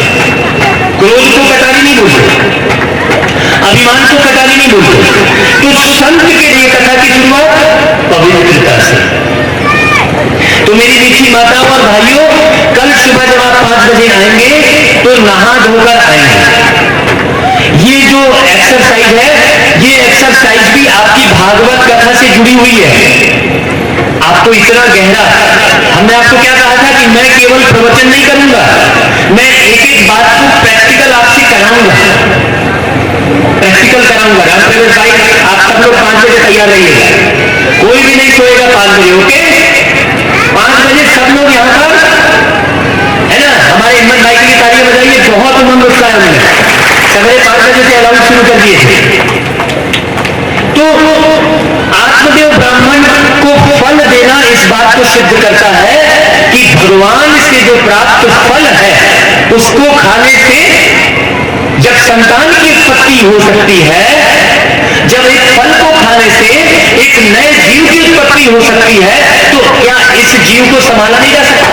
क्रोध को कटारी नहीं बोलते, अभिमान को कटारी नहीं बोलते। तो संत के लिए कथा की शुरुआत पवित्रता से। तो मेरी मीठी माताओं और भाइयों, कल सुबह जब आप 5 बजे आएंगे तो नहा धोकर आएंगे। ये जो एक्सरसाइज है, ये एक्सरसाइज भी आपकी भागवत कथा से जुड़ी हुई है। आपको इतना गहरा, हमने आपको क्या कहा था कि मैं केवल प्रवचन नहीं करूंगा, मैं एक एक बात को प्रैक्टिकल आपसे कराऊंगा, प्रैक्टिकल कराऊंगा। रामप्रवेश भाई, आप सब लोग 5 बजे तैयार रहिएगा, कोई भी नहीं सोएगा 5 बजे, ओके? 5 बजे सब लोग यहाँ पर है ना। हमारे हिम्मत भाई के लिए तालियां बजाइए, बहुत उमंग उत्साह है उन्होंने, सवेरे 5 बजे से अलाउंस शुरू कर दिए थे। तो आत्मदेव ब्राह्मण को फल देना इस बात को सिद्ध करता है कि भगवान से जो प्राप्त फल है उसको खाने से जब संतान की उत्पत्ति हो सकती है, जब एक फल को खाने से एक नए जीव की उत्पत्ति हो सकती है, तो क्या इस जीव को संभाला नहीं जा सकता?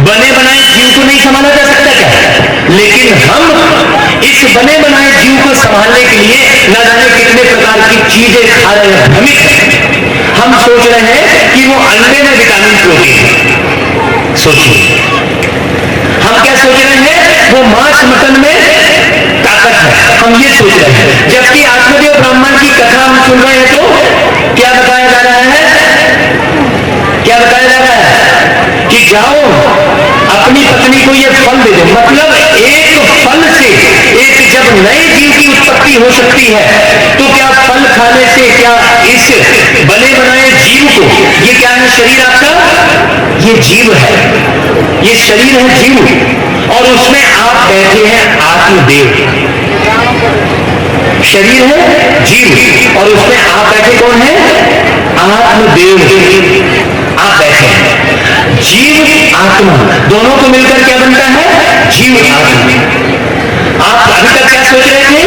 बने बनाए जीव को नहीं संभाला जा सकता क्या? लेकिन हम इस बने बनाए जीव को संभालने के लिए न जाने कितने प्रकार की चीजें खा रहे हैं, भ्रमित। हम सोच रहे हैं कि वो अंडे में विटामिन प्रोटीन है, सोचिए। हम क्या सोच रहे हैं? वो मांस मटन में ताकत है, हम ये सोच रहे हैं। जबकि आत्मदेव ब्राह्मण की कथा हम सुन रहे हैं तो क्या बताया जा रहा है? क्या बताया जा रहा है कि जाओ अपनी पत्नी को ये फल दे दो। मतलब एक फल से एक जब नए जीव की उत्पत्ति हो सकती है, तो क्या फल खाने से, क्या इस बने बनाए जीव को, ये क्या है शरीर आपका? ये जीव है, ये शरीर है जीव, और उसमें आप बैठे हैं आत्मदेव। शरीर है जीव और उसमें आप बैठे कौन है? आत्मदेव। आप बैठे हैं जीव आत्मा, दोनों को मिलकर क्या बनता है? जीव आत्मा। आप अभी तक क्या सोच रहे थे?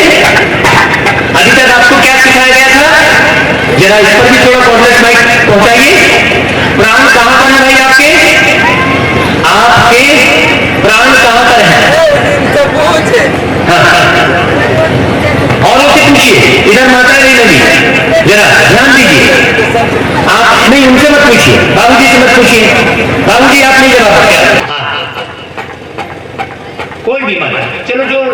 अभी तक आपको क्या सिखाया गया था? जरा इस पर भी थोड़ा कॉन्टेक्स्ट माइक पहुंचाइए। प्राण कहां पर है भाई आपके? आपके प्राण कहां पर है? और उनसे पूछिए, इधर माता नहीं लगी, जरा ध्यान दीजिए। आप नहीं, उनसे मत पूछिए, बाबूजी से मत पूछिए, बाबूजी आप नहीं जवाब क्या? कोई भी माता, चलो जोड़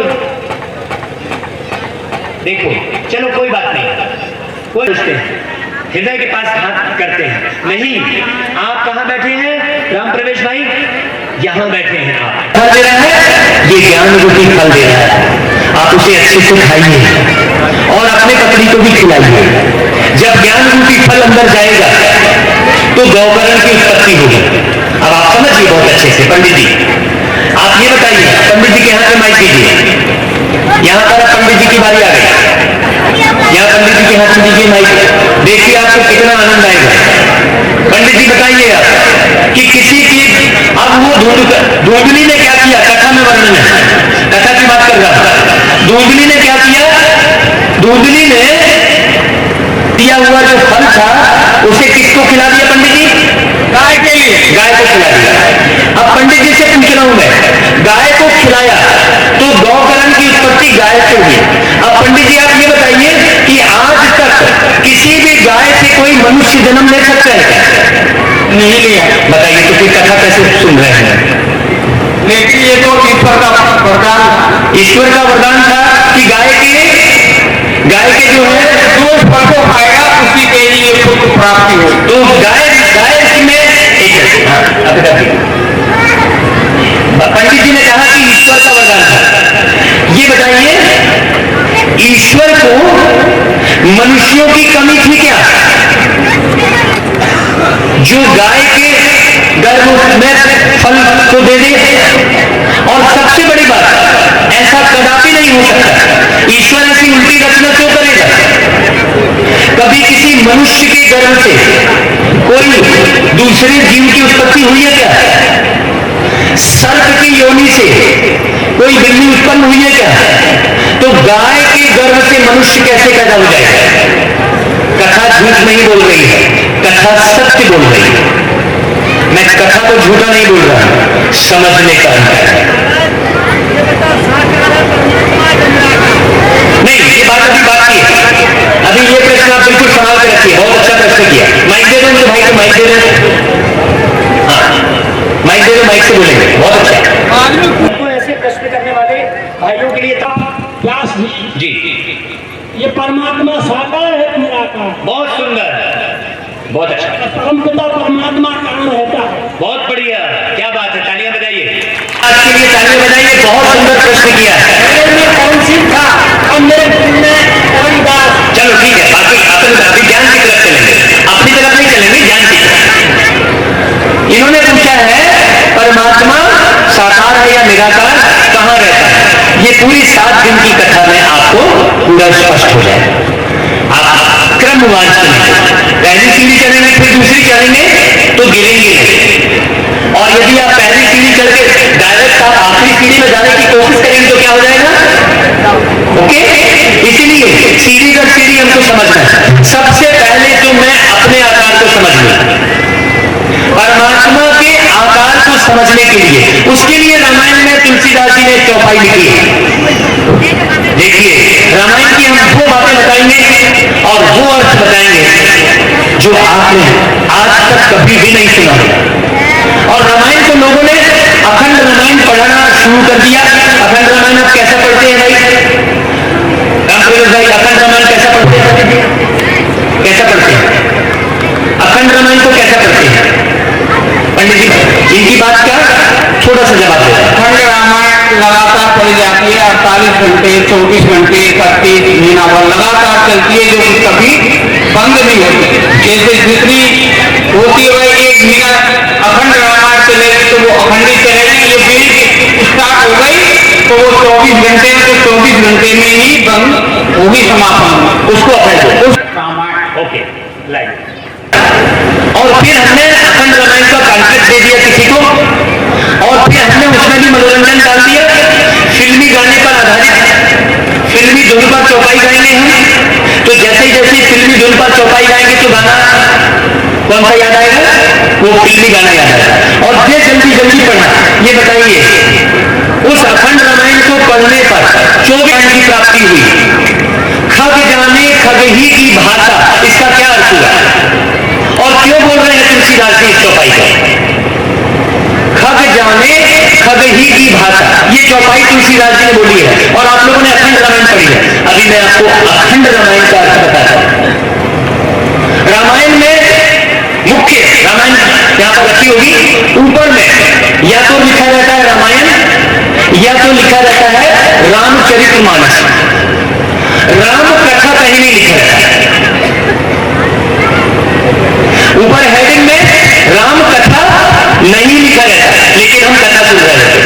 देखो, चलो कोई बात नहीं, कोई पूछते हैं, हृदय के पास हाथ करते हैं। नहीं, आप कहां बैठे हैं राम प्रवेश भाई? यहां बैठे हैं। आप फल दे रहा है, ये ज्ञान रूपी फल दे रहा है, आप उसे अच्छे से खाइए और अपने पत्नी को भी खिलाइए। जब ज्ञान रूपी फल अंदर जाएगा तो गौकर्ण की उत्पत्ति होगी। अब आप समझिए बहुत अच्छे से। पंडित जी आप ये बताइए, पंडित जी के हाथ में माइक दीजिए, यहां पर पंडित जी की बारी आ गई, यहाँ पंडित जी के हाथ में दीजिए माइक, देखिए आपको कितना आनंद आएगा। पंडित जी बताइए आप कि किसी की, अब वो धूंधली ने क्या किया? कथा में वर्णन है, कथा की बात कर रहा हूं। धूंधली ने क्या किया? धूंधली ने दिया हुआ जो फल था उसे किसको खिला दिया? पंडित जी गाय के लिए, गाय को खिला दिया। अब पंडित जी से पूछ रहा हूं मैं, गाय को खिलाया तो गौकर्ण की उत्पत्ति गाय से हुई। अब पंडित जी आप ये बताइए कि आज तक किसी भी गाय से कोई मनुष्य जन्म ले सकता है क्या? नहीं लिया। बताइए तो फिर कथा कैसे सुन रहे हैं? लेकिन ये तो ईश्वर का वरदान, ईश्वर का वरदान था कि गाय के जो है जो फल को खाएगा उसी के लिए सुख प्राप्ति हो। तो गाय में एक पंडित जी ने कहा कि ईश्वर का वरदान था। ये बताइए ईश्वर को मनुष्यों की कमी थी क्या? जो गाय के गर्भ में फल को दे दे। और सबसे बड़ी बात, ऐसा कदापि नहीं हो सकता। ईश्वर ऐसी उल्टी रचना क्यों करेगा? कभी किसी मनुष्य के गर्भ से कोई दूसरे जीव की उत्पत्ति हुई है क्या? सर्प की योनि से कोई बिल्ली उत्पन्न हुई है क्या? तो गाय के गर्भ से मनुष्य कैसे पैदा हो जाएगा? कथा कथा झूठ नहीं बोल रही है, कथा सत्य बोल रही है। मैं कथा को झूठा नहीं बोल रहा हूं, समझने का अंतर है। नहीं, ये बात अभी बाकी है। अभी ये प्रश्न आप बिल्कुल संभाल के रखिए, बहुत अच्छा प्रश्न किया। माइक दे दो मुझे भाई को, माइक दे दो। हाँ, माइक दे दो, माइक से बोलेंगे। बहुत अच्छा। तो ऐसे प्रश्न करने वाले भाइयों के लिए था व्यास जी, ये परमात्मा साकार है निराकार? बहुत सुंदर, बहुत अच्छा। परमपिता परमात्मा कहाँ रहता है? बहुत बढ़िया, क्या बात है, तालियां बजाइए। आज के लिए तालियां बजाइए, बहुत सुंदर प्रश्न किया है। मेरे में कौन सी था और मेरे दिल में रविदास। चलो ठीक है, बाकी अभी ज्ञान की तरफ चलेंगे, अपनी तरफ नहीं चलेंगे, ज्ञान की तरफ। इन्होंने पूछा है परमात्मा साकार है या निराकार, कहाँ रहता है? ये पूरी 7 दिन की कथा में आपको पूरा स्पष्ट हो जाए। आप क्रमवार चलेंगे, पहली सीढ़ी चलेंगे, फिर दूसरी चलेंगे तो गिरेंगे। और यदि आप पहली सीढ़ी चल के डायरेक्ट आप आखिरी सीढ़ी में जाने की कोशिश करेंगे तो क्या हो जाएगा? ओके, इसीलिए सीढ़ी दर सीढ़ी हमको समझना है। सबसे पहले तो मैं अपने आकार को समझ लूं, परमात्मा के आकार को समझने के लिए, उसके लिए रामायण में तुलसीदास जी ने चौपाई लिखी है। देखिए, रामायण की हम वो बातें बताएंगे और वो अर्थ बताएंगे जो आपने आज तक कभी भी नहीं सुना। और रामायण को लोगों ने अखंड रामायण पढ़ना शुरू कर दिया। अखंड रामायण आप कैसा पढ़ते हैं भाई? रामप्रवेश भाई, अखंड रामायण कैसा पढ़ते हैं? कैसा पढ़ते हैं अखंड रामायण को? कैसा पढ़ते हैं पंडित जी? इनकी बात का थोड़ा सा जवाब दें। अखंड रामायण लगातार पढ़ी जाती है, 48 घंटे, 24 घंटे, 31 महीना भर लगातार चलती है, जो कि कभी बंद नहीं होती। जैसे जितनी होती है भाई, 1 मिनट अखंड रामायण चलेगी तो वो अखंडित चलेगी। ये बीच स्टार्ट हो गई तो वो 24 घंटे में, तो 24 घंटे में ही बंद होगी, समापन। उसको अखंड, उस रामायण ओके लाइक। और फिर हमने अखंड रामायण का कॉन्ट्रैक्ट दे दिया किसी को, और फिर हमने उसमें भी मनोरंजन डाल दिया। फिल्मी गाने पर आधारित फिल्मी धुन पर चौपाई गाएंगे हम। तो जैसे जैसे फिल्मी धुन पर चौपाई गाएंगे तो गाना कौन सा याद आएगा? वो फिल्मी गाना याद आएगा। और फिर जल्दी जल्दी पढ़ना। ये बताइए, उस अखंड रामायण को पढ़ने पर 24 ज्ञान की प्राप्ति हुई। खग जाने खग ही की भाषा, इसका क्या अर्थ हुआ? और क्यों बोल रहे हैं तुलसीदास जी इस चौपाई को? खग जाने खग ही की भाषा, ये चौपाई तुलसीदास जी ने बोली है और आप लोगों ने अखंड रामायण पढ़ी है। अभी मैं आपको अखंड रामायण का अर्थ बताता हूं। रामायण में मुख्य, रामायण यहां पर रखी होगी ऊपर में, या तो लिखा रहता है रामायण या तो लिखा रहता है रामचरितमानस। राम कथा कहीं नहीं लिखा रहता है। ऊपर हेडिंग में राम कथा नहीं लिखा रहता है, लेकिन हम कथा सुन रहे थे।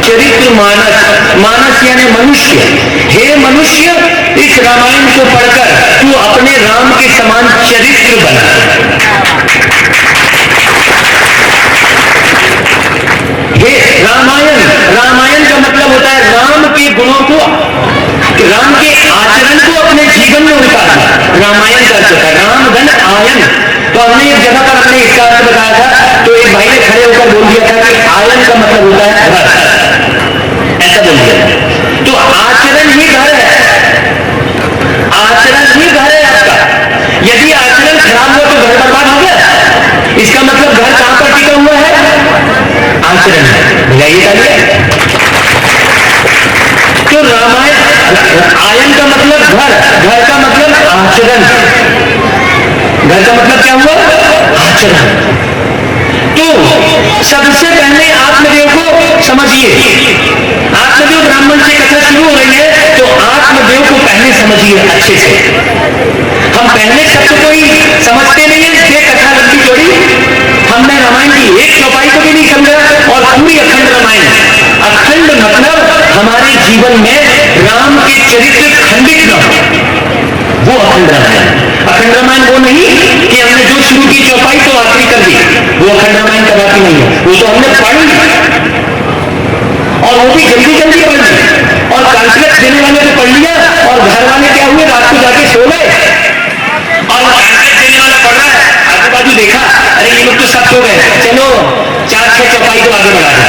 चरित्र मानस, मानस यानी मनुष्य। हे मनुष्य, इस रामायण को पढ़कर तू अपने राम के समान चरित्र बना। हे रामायण, रामायण का मतलब होता है राम के गुणों को, राम के आचरण को अपने जीवन में उतारना। रामायण का अर्थ होता है राम धन आयन। तो हमने एक जगह पर अपने इसका अर्थ बताया था, तो एक भाई ने खड़े होकर बोल दिया था कि आयन का मतलब होता है घर, ऐसा बोल दिया। तो आचरण ही घर है, आचरण ही घर है आपका। यदि आचरण खराब हुआ तो घर बर्बाद हो गया। इसका मतलब घर कहां पर टिका हुआ है? आचरण है। भैया तालियां। तो रामायण, आयन का मतलब घर, घर का मतलब आचरण, घर का मतलब क्या हुआ? आचरण। तो सबसे पहले आत्मदेव को समझिए। आत्मदेव ब्राह्मण से कथा शुरू हो रही है तो आत्मदेव को पहले समझिए अच्छे से। हम पहले शब्द को ही समझते नहीं है, ये कथा लंबी चौड़ी। हमने रामायण की एक चौपाई को भी नहीं समझा और पूरी अखंड रामायण। अखंड मतलब हमारे जीवन में राम के चरित्र खंडित न हो, वो अखंड रामायण। अखंड रामायण वो नहीं कि हमने जो शुरू की चौपाई तो आखिरी कर दी, वो अखंड रामायण का बाकी नहीं है। वो तो हमने पढ़ ली और वो भी जल्दी जल्दी पढ़ ली, और कॉन्फ्लिक्ट देने वाले ने पढ़ लिया और घर वाले क्या हुए, रात को जाके सो गए और वो कॉन्ट्रैक्ट देने वाला पड़ रहा है, आजू बाजू देखा, अरे ये लोग तो सब सो गए, चलो 4-6 चौपाई को आगे बढ़ा दें।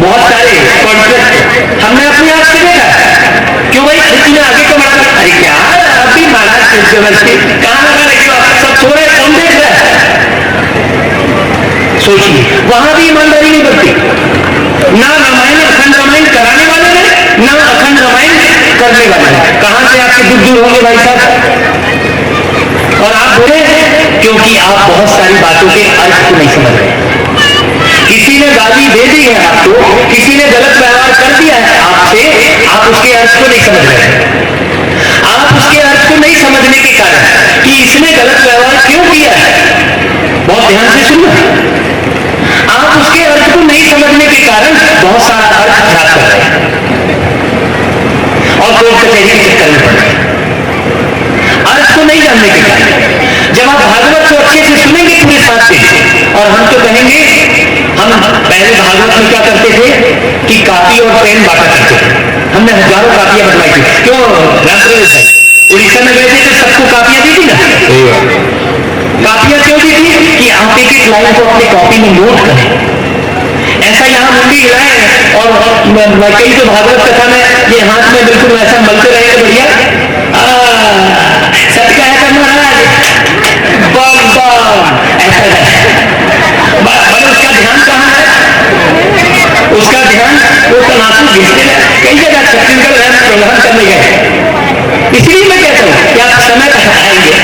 बहुत सारे कॉन्ट्रैक्ट हमने अपनी आंख से देखा। क्यों भाई तूने आगे क्यों बढ़ा? अरे क्या अभी महाराज जबरदस्ती कहां लगा रहे हो? सब सो रहे, कौन देख रहा है? सोचिए, वहां भी ईमानदारी नहीं बरती। ना रामायण अखंड रामायण कराने वाले ने, ना अखंड रामायण करने वाले ने। कहां से आपके दुख दूर होंगे भाई साहब? और आप बोले क्योंकि आप बहुत सारी बातों के अर्थ को नहीं समझ रहे। किसी ने गाली दे दी है आपको, किसी ने गलत व्यवहार कर दिया है आपसे, आप उसके अर्थ को नहीं समझ रहे। आप उसके अर्थ को नहीं समझने के कारण कि इसने गलत व्यवहार क्यों किया है, बहुत ध्यान से सुनना, आप उसके अर्थ को नहीं समझने के कारण बहुत सारा अर्थ खराब कर रहे हैं और कोर्ट कचहरी के चक्कर में पड़ रहे हैं अर्थ को नहीं जानने के कारण। जब आप भागवत को अच्छे से सुनेंगे पूरे साथ से, और हम तो कहेंगे, हम पहले भागवत में क्या करते थे कि कापी और पेन बांटा करते थे। हमने हजारों कापियां बंटवाई थी। क्यों रामप्रवेश है, उड़ीसा में गए थे तो सबको कापियां दी थी ना। कापियां क्यों दी थी? कि आप एक एक लाइन को अपनी कॉपी में नोट करें। ऐसा यहाँ मुंडी हिलाए और कई तो भागवत कथा में ये हाथ में बिल्कुल वैसा मलते रहेंगे, बढ़िया सत्य है महाराज, ऐसा है। उसका ध्यान कहाँ है? उसका ध्यान वो तनासु घिसने में कई जगह छत्तीसगढ़ में प्रबंधन करने गए। इसलिए मैं कहता हूँ कि आप समय तक आएंगे,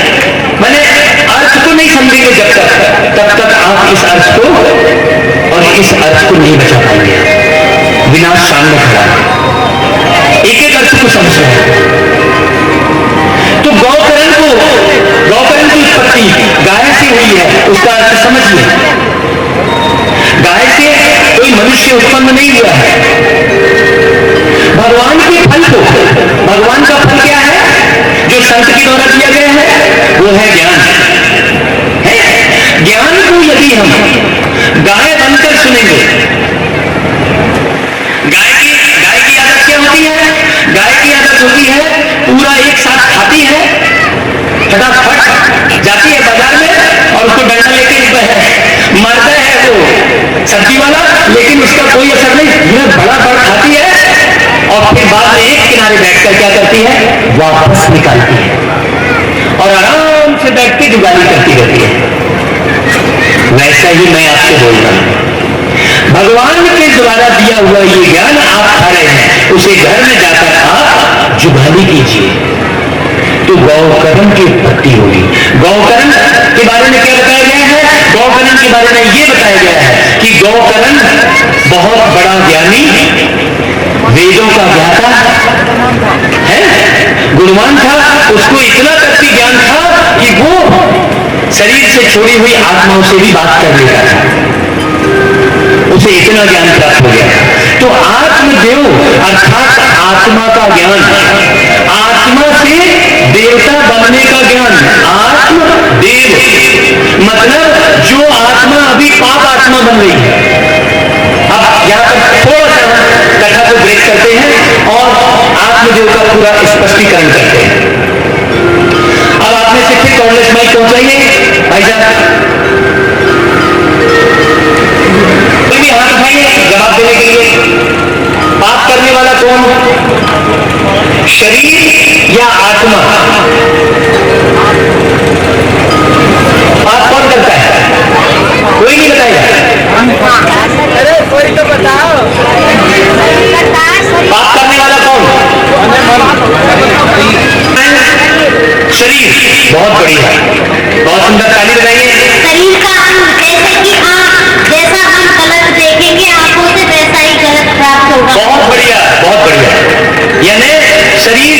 मैंने अर्थ को नहीं समझेंगे जब तक आप इस अर्थ को और इस अर्थ को नहीं बचा पाएंगे। विनाश सामने खड़ा है, एक एक अर्थ को समझ रहे हैं। तो गौकरण की उत्पत्ति गाय से हुई है, उसका अर्थ समझिए। गाय से कोई मनुष्य उत्पन्न नहीं हुआ है। भगवान के फल को, भगवान का फल क्या है जो संत के द्वारा दिया गया है? वो है ज्ञान। है ज्ञान को यदि हम गाय बनकर सुनेंगे, गाय की आदत क्या होती है? गाय की आदत होती है पूरा एक साथ खाती है, फटाफट जाती है बाजार में और उसको डंडा लेके मारता है वो सब्जी वाला, लेकिन उसका कोई असर नहीं, यह बड़ा खाती है और फिर बाद में एक किनारे बैठकर क्या करती है? वापस निकालती है और आराम से बैठ के जुगाली करती रहती है। वैसा ही मैं आपसे बोल रहा हूं, भगवान के द्वारा दिया हुआ ये ज्ञान आप खा रहे हैं, उसे घर में जाकर आप जुगाली कीजिए तो गौकरण की उत्पत्ति होगी। गौकरण के बारे में क्या बताया गया है? गौकरण के बारे में यह बताया गया है कि गौकरण बहुत बड़ा ज्ञानी, वेदों का ज्ञाता है, गुणवान था। उसको इतना तक भी ज्ञान था कि वो शरीर से छोड़ी हुई आत्माओं से भी बात कर लेता था, उसे इतना ज्ञान प्राप्त हो गया। तो आत्मदेव अर्थात आत्मा का ज्ञान, आत्मा से देवता बनने का ज्ञान, आत्मदेव मतलब जो आत्मा अभी पाप आत्मा बन रही है। अब यहां पर थोड़ा सा कथा को ब्रेक करते हैं और आत्मदेव का पूरा स्पष्टीकरण करते हैं। अब आपने से फिर कॉर्डलेस माइक पहुंचाइए भाई साहब, कोई भी हाथ उठाइए जवाब देने के लिए। पाप करने वाला कौन? शरीर या आत्मा? पाप कौन करता है? कोई नहीं बताएगा। अरे कोई तो बताओ। पाप करने वाला कौन? शरीर। बहुत बढ़िया, बहुत सुंदर, ताली बजाइए। शरीर का अंग, जैसे कि आँख, जैसा हम गलत देखेंगे आंखों से वैसा ही गलत प्राप्त होगा। बहुत बढ़िया, बहुत बढ़िया। यानी शरीर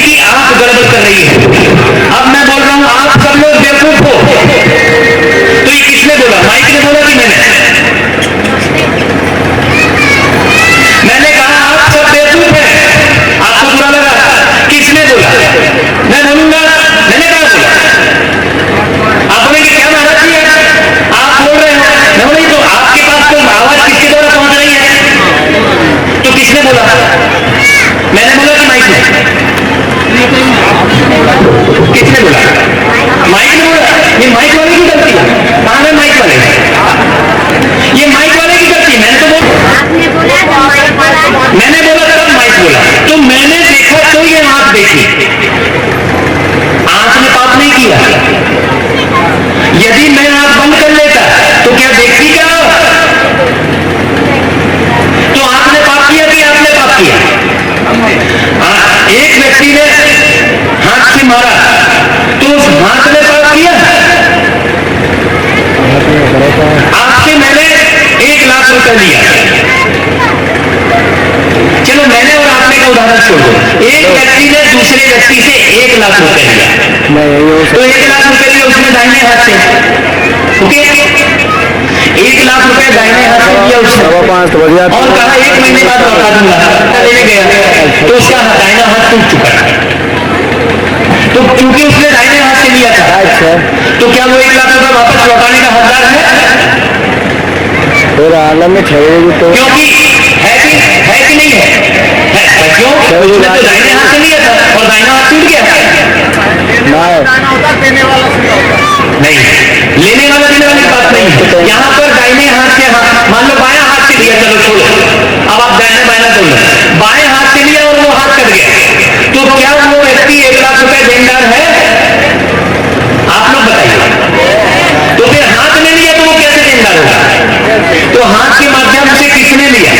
कर लिया। चलो मैंने और आपने का उदाहरण छोड़ दो, एक व्यक्ति ने दूसरे व्यक्ति से 1 लाख रुपए लिया, तो 1 लाख रुपए लिया उसने दाहिने हाथ से, ओके, 1 लाख रुपए दाहिने हाथ से दिया उसने और कहा 1 महीने बाद लौटा दूंगा, लेने गया तो उसका दाहिना हाथ टूट चुका है। तो क्योंकि उसने दाहिने हाथ से लिया था, तो क्या वो 1 लाख रुपए वापस लौटाने का हकदार है? क्योंकि है कि नहीं है? क्यों? उसने तो दाहिने हाथ से लिया था और दाहिना हाथ टूट गया। नहीं, लेने वाला देने वाली बात नहीं है। यहाँ पर दाहिने हाथ से, मान लो बायां हाथ से लिया, चलो छोड़ो, अब आप दाहिना बायां कर लो, बाएं हाथ से लिया और वो हाथ कट गया, तो क्या वो व्यक्ति 1 लाख रुपए देनदार है? आप लोग बताइए। तो फिर हाथ ने लिया तो वो कैसे देनदार होगा? तो हाथ के माध्यम से किसने लिया?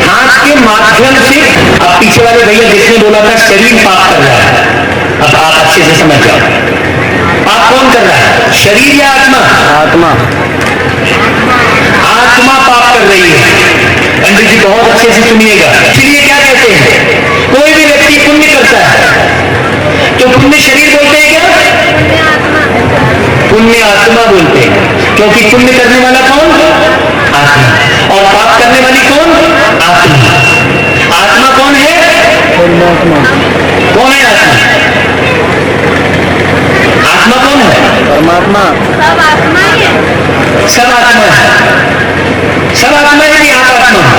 हाथ के माध्यम से। अब पीछे वाले भैया जिसने बोला था शरीर पाप कर रहा है, अब आप अच्छे से समझ जाओ, पाप कौन कर रहा है, शरीर या आत्मा? आत्मा पाप कर रही है। पंडित जी बहुत अच्छे से सुनिएगा। इसलिए क्या कहते हैं, कोई भी व्यक्ति पुण्य करता है तो पुण्य शरीर बोलते हैं, क्या पुण्य आत्मा बोलते हैं, क्योंकि पुण्य करने वाला कौन? आत्मा। और पाप करने वाली कौन? आत्मा। आत्मा कौन है? कौन है आत्मा? आत्मा कौन है? परमात्मा। सब आत्मा है, सब आत्मा है कि आप आत्मा है?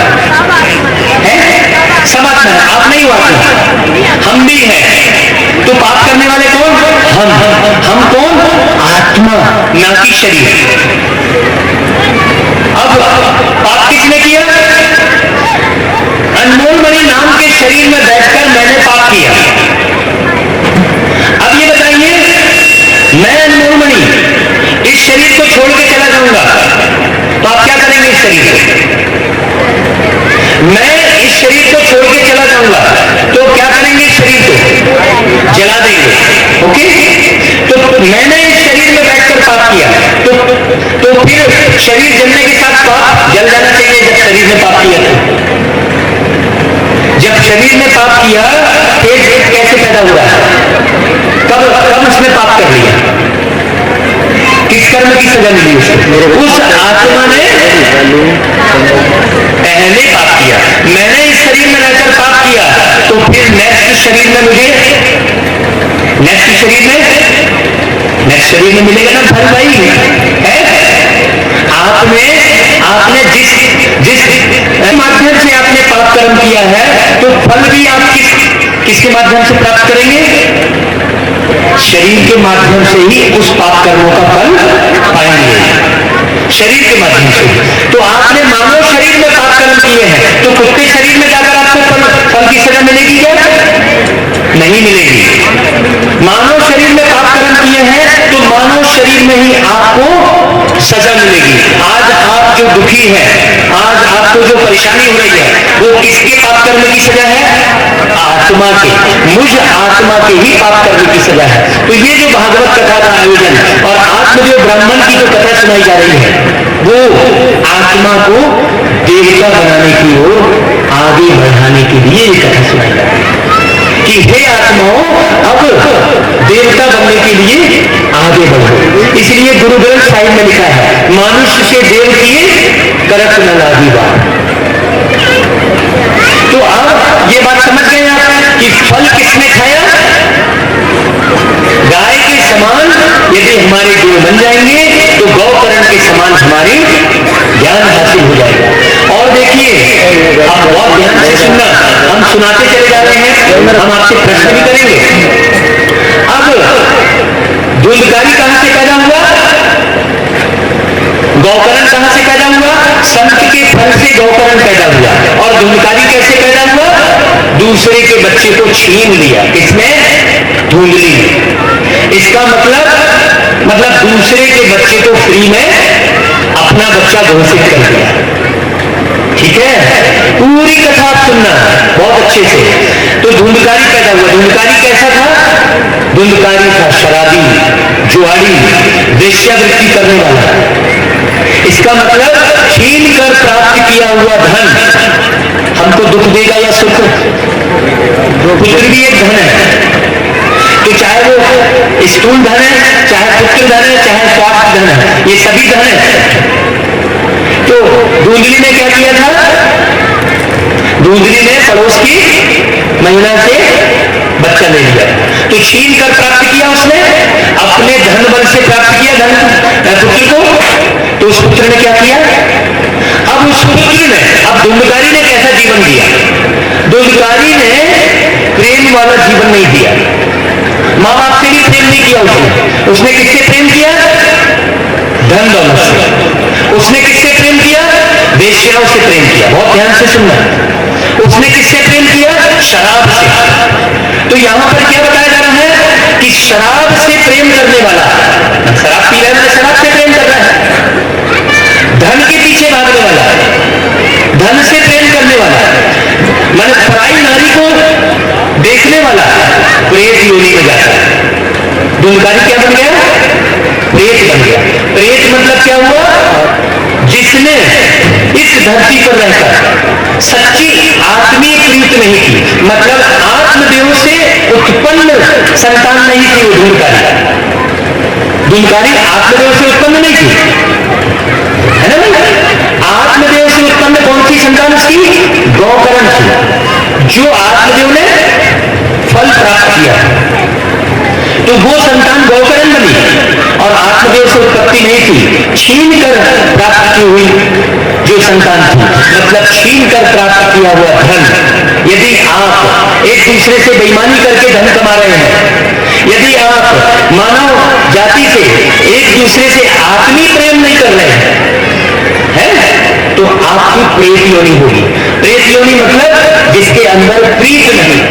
सब आत्मा है, आप नहीं हो आत्मा, हम भी हैं। तो पाप करने वाले कौन? हम कौन? आत्मा, ना कि शरीर। अब पाप किसने किया? अनमोल मणि नाम के शरीर में बैठकर मैंने पाप किया। अब ये बताइए, मैं अनमोल मणि इस शरीर को छोड़ के चला जाऊंगा तो आप क्या करेंगे इस शरीर को? मैं इस शरीर को छोड़ के चला जाऊंगा तो क्या करेंगे इस शरीर को? जला देंगे, ओके। तो मैंने इस शरीर में बैठकर पाप किया, तो फिर शरीर जलने के साथ पाप जल जाना चाहिए। जब शरीर ने पाप किया, जब शरीर ने पाप किया, तेज कैसे पैदा हुआ? कब उसने पाप कर लिया? किस कर्म की सजा मिली उसको? उस आत्मा ने पहले पाप किया। मैंने इस शरीर में रहकर पाप किया, तो फिर नेक्स्ट शरीर में मुझे नेक्स्ट शरीर में मिलेगा ना फल भाई, है? आपने जिस माध्यम से आपने पाप कर्म किया है, तो फल भी आप किसके माध्यम से प्राप्त करेंगे? शरीर के माध्यम से ही उस पाप कर्मों का फल पाएंगे, शरीर के माध्यम से। तो आपने मानव शरीर में पाप कर्म किए हैं, तो कुत्ते शरीर में जाकर आपको फल की सजा मिलेगी क्या? नहीं मिलेगी। मानव शरीर में पाप कर्म किए हैं तो मानव शरीर में ही आपको सजा मिलेगी। आज आप जो दुखी हैं, आज आपको जो परेशानी हो रही है, वो किसके पाप कर्म की सजा है? आत्मा के, मुझ आत्मा के ही पाप कर्म की सजा है। तो ये जो भागवत कथा का आयोजन और आत्म जो ब्राह्मण की जो कथा सुनाई जा रही है, वो आत्मा को देवता बनाने की ओर आगे बढ़ाने के लिए ये कथा सुनाई जा रही है कि हे आत्माओं, अब देवता बनने के लिए आगे बढ़ो। इसलिए गुरु ग्रंथ साहिब में लिखा है, मनुष्य से देव किए करत न लागी बात। तो अब ये बात समझ गए आप कि फल किसने खाया? गाय के समान यदि हमारे गुण बन जाएंगे तो गौकरण के समान हमारे ज्ञान हासिल हो जाएगा। और देखिए, आप बहुत ध्यान से सुनना, हम सुनाते चले जा रहे हैं, हम आपसे प्रश्न भी करेंगे। अब धुंधकारी कहां से पैदा हुआ? गौकरण कहां से पैदा हुआ? संत के फल से गौकरण पैदा हुआ। और धुंधकारी कैसे पैदा हुआ? दूसरे के बच्चे को छीन लिया, किसने? धुंधली। इसका मतलब दूसरे के बच्चे को फ्री में अपना बच्चा घोषित कर दिया। ठीक है, पूरी कथा आप सुनना बहुत अच्छे से। तो धुंधकारी पैदा हुआ। धुंधकारी कैसा था? धुंधकारी था शराबी, जुआरी, वेश्यावृत्ति करने वाला। इसका मतलब छीन कर प्राप्त किया हुआ धन हमको दुख देगा या सुख? पुत्र भी एक धन है, तो चाहे वो स्थूल धन है, चाहे पुत्र धन है, चाहे स्वास्थ्य धन है, ये सभी धन है। तो धुंधली ने क्या किया था? धुंधली ने पड़ोस की महिला से बच्चा ले लिया, तो छीन कर प्राप्त किया उसने, अपने धन बल से प्राप्त किया धन पुत्र को। तो उस पुत्र ने क्या किया? अब उस पुत्र ने, अब धुंधकारी ने कैसा जीवन दिया? धुंधकारी ने प्रेम वाला जीवन नहीं दिया, माँ बाप से भी प्रेम नहीं किया उसने किससे प्रेम किया? धन दौलत से। उसने किससे प्रेम किया? वेश्याओं से प्रेम किया। बहुत ध्यान से सुनना, उसने किससे प्रेम किया? शराब से। तो यहां पर क्या बताया जा रहा है कि शराब से प्रेम करने वाला, शराब पी रहा है, शराब से प्रेम कर रहा है। धन के पीछे भागने वाला, धन से प्रेम करने वाला, माने पराई नारी को देखने वाला प्रेत योनि में जाता है। धुंधकारी क्या बन गया? प्रेत बन गया। प्रेत मतलब क्या हुआ? जिसने इस धरती पर रहकर सच्ची आत्मीय प्रीत नहीं की, मतलब आत्मदेव से उत्पन्न संतान नहीं थी वो धुंधकारी। धुंधकारी आत्मदेव से उत्पन्न नहीं थी, है ना भाई? आत्मदेव से उत्पन्न कौन सी संतान उसकी? गौकरण थी, जो आत्मदेव ने फल प्राप्त किया, तो वो संतान गौकरण बनी और आत्मदेव से उत्पत्ति नहीं थी, छीन कर प्राप्त की हुई जो संतान थी, मतलब छीन कर प्राप्त किया हुआ धन। यदि आप एक दूसरे से बेईमानी करके धन कमा रहे हैं, यदि आप मानव जाति से एक दूसरे से आत्मीय प्रेम नहीं कर रहे हैं, तो आपकी प्रेत योनि होगी। प्रेत योनि मतलब जिसके अंदर प्रीत नहीं,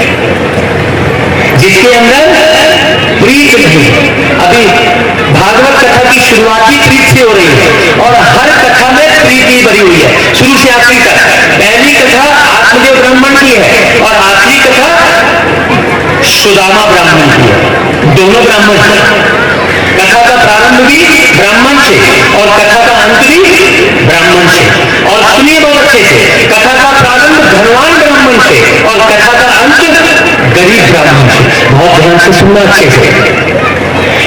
जिसके अंदर प्रीत नहीं। अभी भागवत कथा की शुरुआती प्रीत से हो रही है और हर कथा में प्रीत ही भरी हुई है, शुरू से आखिरी तक। पहली कथा आत्मदेव ब्राह्मण की है और आखिरी कथा सुदामा ब्राह्मण की है। दोनों ब्राह्मण हैं। कथा का प्रारंभ भी ब्राह्मण से और कथा का अंत भी ब्राह्मण से। और सुनिए बहुत अच्छे से, कथा का प्रारंभ धनवान ब्राह्मण से और कथा का अंत गरीब ब्राह्मण से। बहुत ध्यान से सुनना, अच्छे से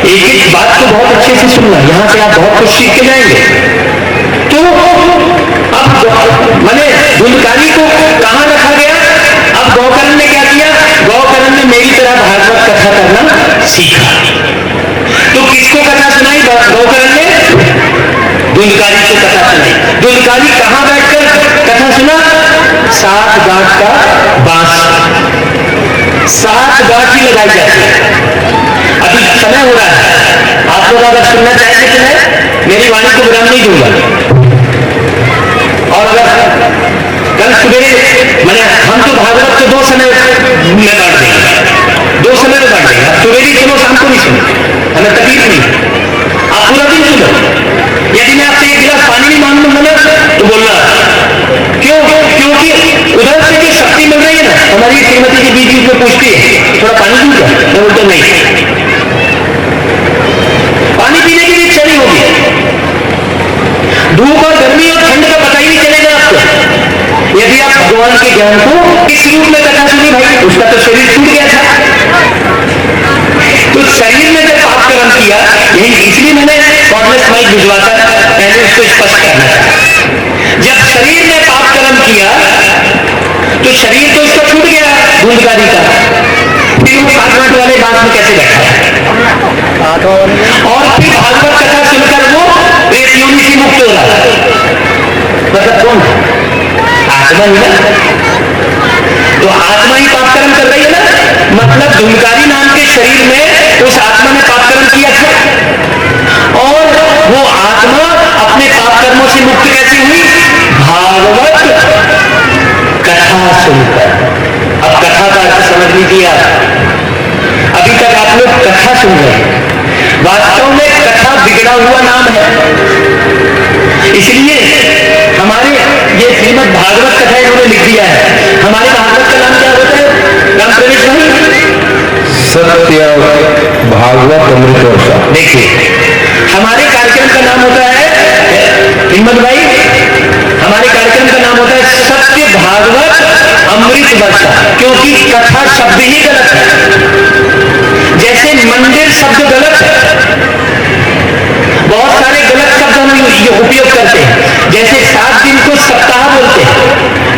एक एक बात को बहुत अच्छे से सुनना, यहां से आप बहुत कुछ सीख के जाएंगे। तो अब मैंने धुंधकारी को कहां रखा गया? अब गौकर्ण ने क्या किया? गौकर्ण ने मेरी तरह भागवत कथा करना सीखा। तो किसको कथा सुनाई गौकर्ण ने? धुंधकारी को कथा सुनाई। धुंधकारी कहां बैठकर कथा सुना? 7 गांठ का बांस, 7 गांठ ही लगाई जाती है। अभी समय हो रहा है, आप लोग अगर सुनना चाहेंगे तो मैं मेरी वाणी को विराम नहीं दूंगा। और अगर कल सुबह मैंने हम तो भागवत को 2 समय में बांट देंगे, 2 समय में बांट देंगे। सुबह भी सुनो, शाम को भी सुनो, हमें तकलीफ नहीं। आप पूरा दिन सुनो। यदि मैं आपसे 1 गिलास पानी भी मांग लूंगा ना तो बोलना क्यों? क्योंकि उधर से जो शक्ति मिल रही है ना, हमारी श्रीमती जी बीच में पूछती है थोड़ा पानी दूंगा, मैं बोलता नहीं, पानी पीने की भी इच्छा नहीं होगी। धूप और गर्मी और ठंड का पता ही नहीं चलेगा आपको यदि आप भगवान के ज्ञान को इस रूप में कथा सुनी। भाई उसका तो शरीर छूट गया था, तो शरीर में जब पाप कर्म किया, यही इसलिए मैंने कॉर्डलेस माइक भिजवाकर पहले उसको स्पष्ट करना था। जब शरीर में पाप कर्म किया तो शरीर तो उसका छूट गया धुंधकारी का, फिर वो 7 गांठ वाले बांस में कैसे बैठा? और फिर भागवत कथा सुनकर वो प्रेत योनि से मुक्त हो रहा, मतलब कौन? आत्मा ही ना। तो आत्मा ही पाप कर्म कर रही है ना, मतलब धुंधकारी नाम के शरीर में उस आत्मा ने पाप कर्म किया था और वो आत्मा अपने पाप कर्मों से मुक्त कैसे हुई? भागवत कथा सुनकर। अब कथा का अर्थ समझ लीजिए आप। अभी तक आप लोग कथा सुन रहे हैं, वास्तव में कथा बिगड़ा हुआ नाम है। इसलिए हमारे ये श्रीमद् भागवत कथा इन्होंने लिख दिया है। हमारे भागवत का नाम क्या होता है राम प्रवेश भाई? सत्य भागवत अमृत वर्षा। देखिए हमारे कार्यक्रम का नाम होता है हिम्मत भाई हमारे कार्यक्रम का नाम होता है सत्य भागवत अमृत वर्षा, क्योंकि कथा शब्द ही गलत है। जैसे मंदिर शब्द गलत है, बहुत सारे गलत शब्द हम उपयोग करते हैं। जैसे 7 दिन को सप्ताह बोलते हैं,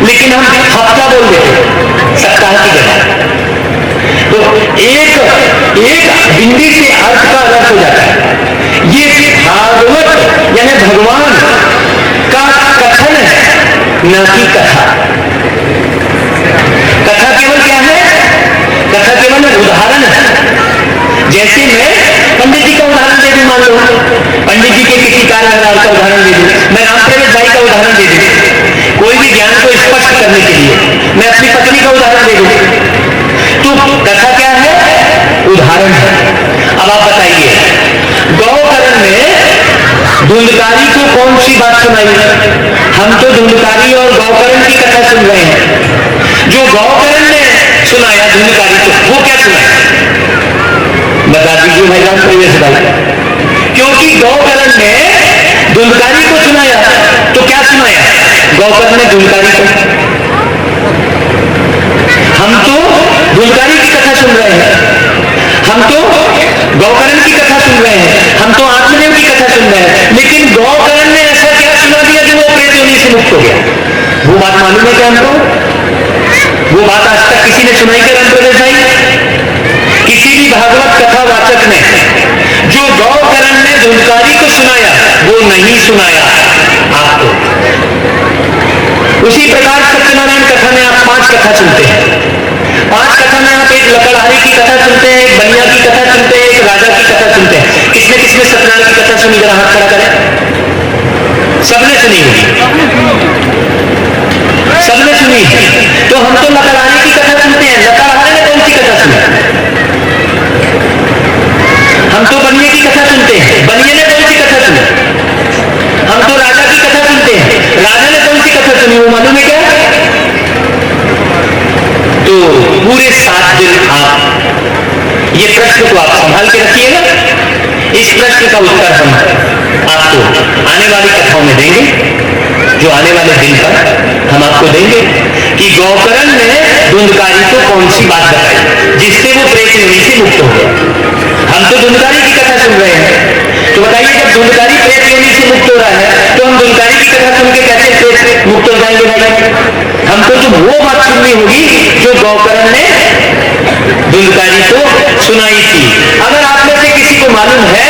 लेकिन हम हफ्ता बोल देते हैं सप्ताह की जगह। तो एक बिंदी से अर्थ का अलग हो जाता है। ये भागवत यानी भगवान का कथन है, न कि कथा। कथा केवल क्या है? कथा केवल उदाहरण है। जैसे मैं पंडित जी का उदाहरण दे दूं, मान लो पंडित जी के किसी कार्य का उदाहरण दे दूं, मैं राम प्रवेश भाई का उदाहरण दे दूं, कोई भी ज्ञान को स्पष्ट करने के लिए मैं अपनी पत्नी का उदाहरण दे दूं, तो कथा क्या है? उदाहरण है। अब आप बताइए, गौकरण में धुंधकारी को कौन सी बात सुनाई? हम तो धुंधकारी और गौकरण की कथा सुन रहे हैं। जो गौकरण ने सुनाया धुंधकारी को, वो क्या सुनाया? बता दीजिए भाई राम प्रवेश भाई। क्योंकि गौकरण ने धुंधकारी को सुनाया, तो क्या सुनाया? गौकर्ण ने धुंधकारी को। हम तो धुंधकारी की कथा सुन रहे हैं, हम तो गौकर्ण की कथा सुन रहे हैं, हम तो आत्मदेव की कथा सुन रहे हैं, लेकिन गौकर्ण ने ऐसा क्या सुना दिया कि वो प्रेत योनि से मुक्त हो गया? वो बात मालूम है क्या हमको? वो बात आज तक किसी ने सुनाई क्या राम प्रवेश भाई? किसी भी भागवत कथा वाचक ने जो गौकर्ण ने धुंधकारी को सुनाया, वो नहीं सुनाया आपको। उसी प्रकार सत्यनारायण कथा में आप 5 कथा सुनते हैं। 5 कथा में आप एक लकड़हारी की कथा सुनते हैं, एक बनिया की कथा सुनते हैं, एक राजा की कथा सुनते हैं। किसने किसने सत्यनारायण की कथा सुनी? जरा हाथ खड़ा करें। सबने सुनी होगी, सबने सुनी है। तो हम तो लकड़हारी की कथा सुनते हैं। लकड़हारी ने कौन सी कथा सुनी? हम तो बनिए की कथा सुनते हैं। बनिए ने कौन सी कथा सुनी? हम तो राजा की कथा सुनते हैं। राजा ने कौन सी कथा सुनी? वो मालूम है क्या? तो पूरे 7 दिन आप ये प्रश्न को आप संभाल के रखिएगा। इस प्रश्न का उत्तर हम आपको आने वाली कथाओं में देंगे, जो आने वाले दिन पर हम आपको देंगे कि गौकर्ण ने धुंधकारी को कौन सी बात बताई जिससे वो प्रेत योनि से मुक्त हो गया। हम तो धुंधकारी की कथा सुन रहे हैं, तो बताइए जब धुंधकारी प्रेत योनि से मुक्त हो रहा है, तो हम धुंधकारी की कथा सुन के कैसे प्रेत मुक्त हो जाएंगे भाई? हमको तो वो बात सुननी होगी जो गौकर्ण ने धुंधकारी को सुनाई थी। अगर आप में से किसी को मालूम है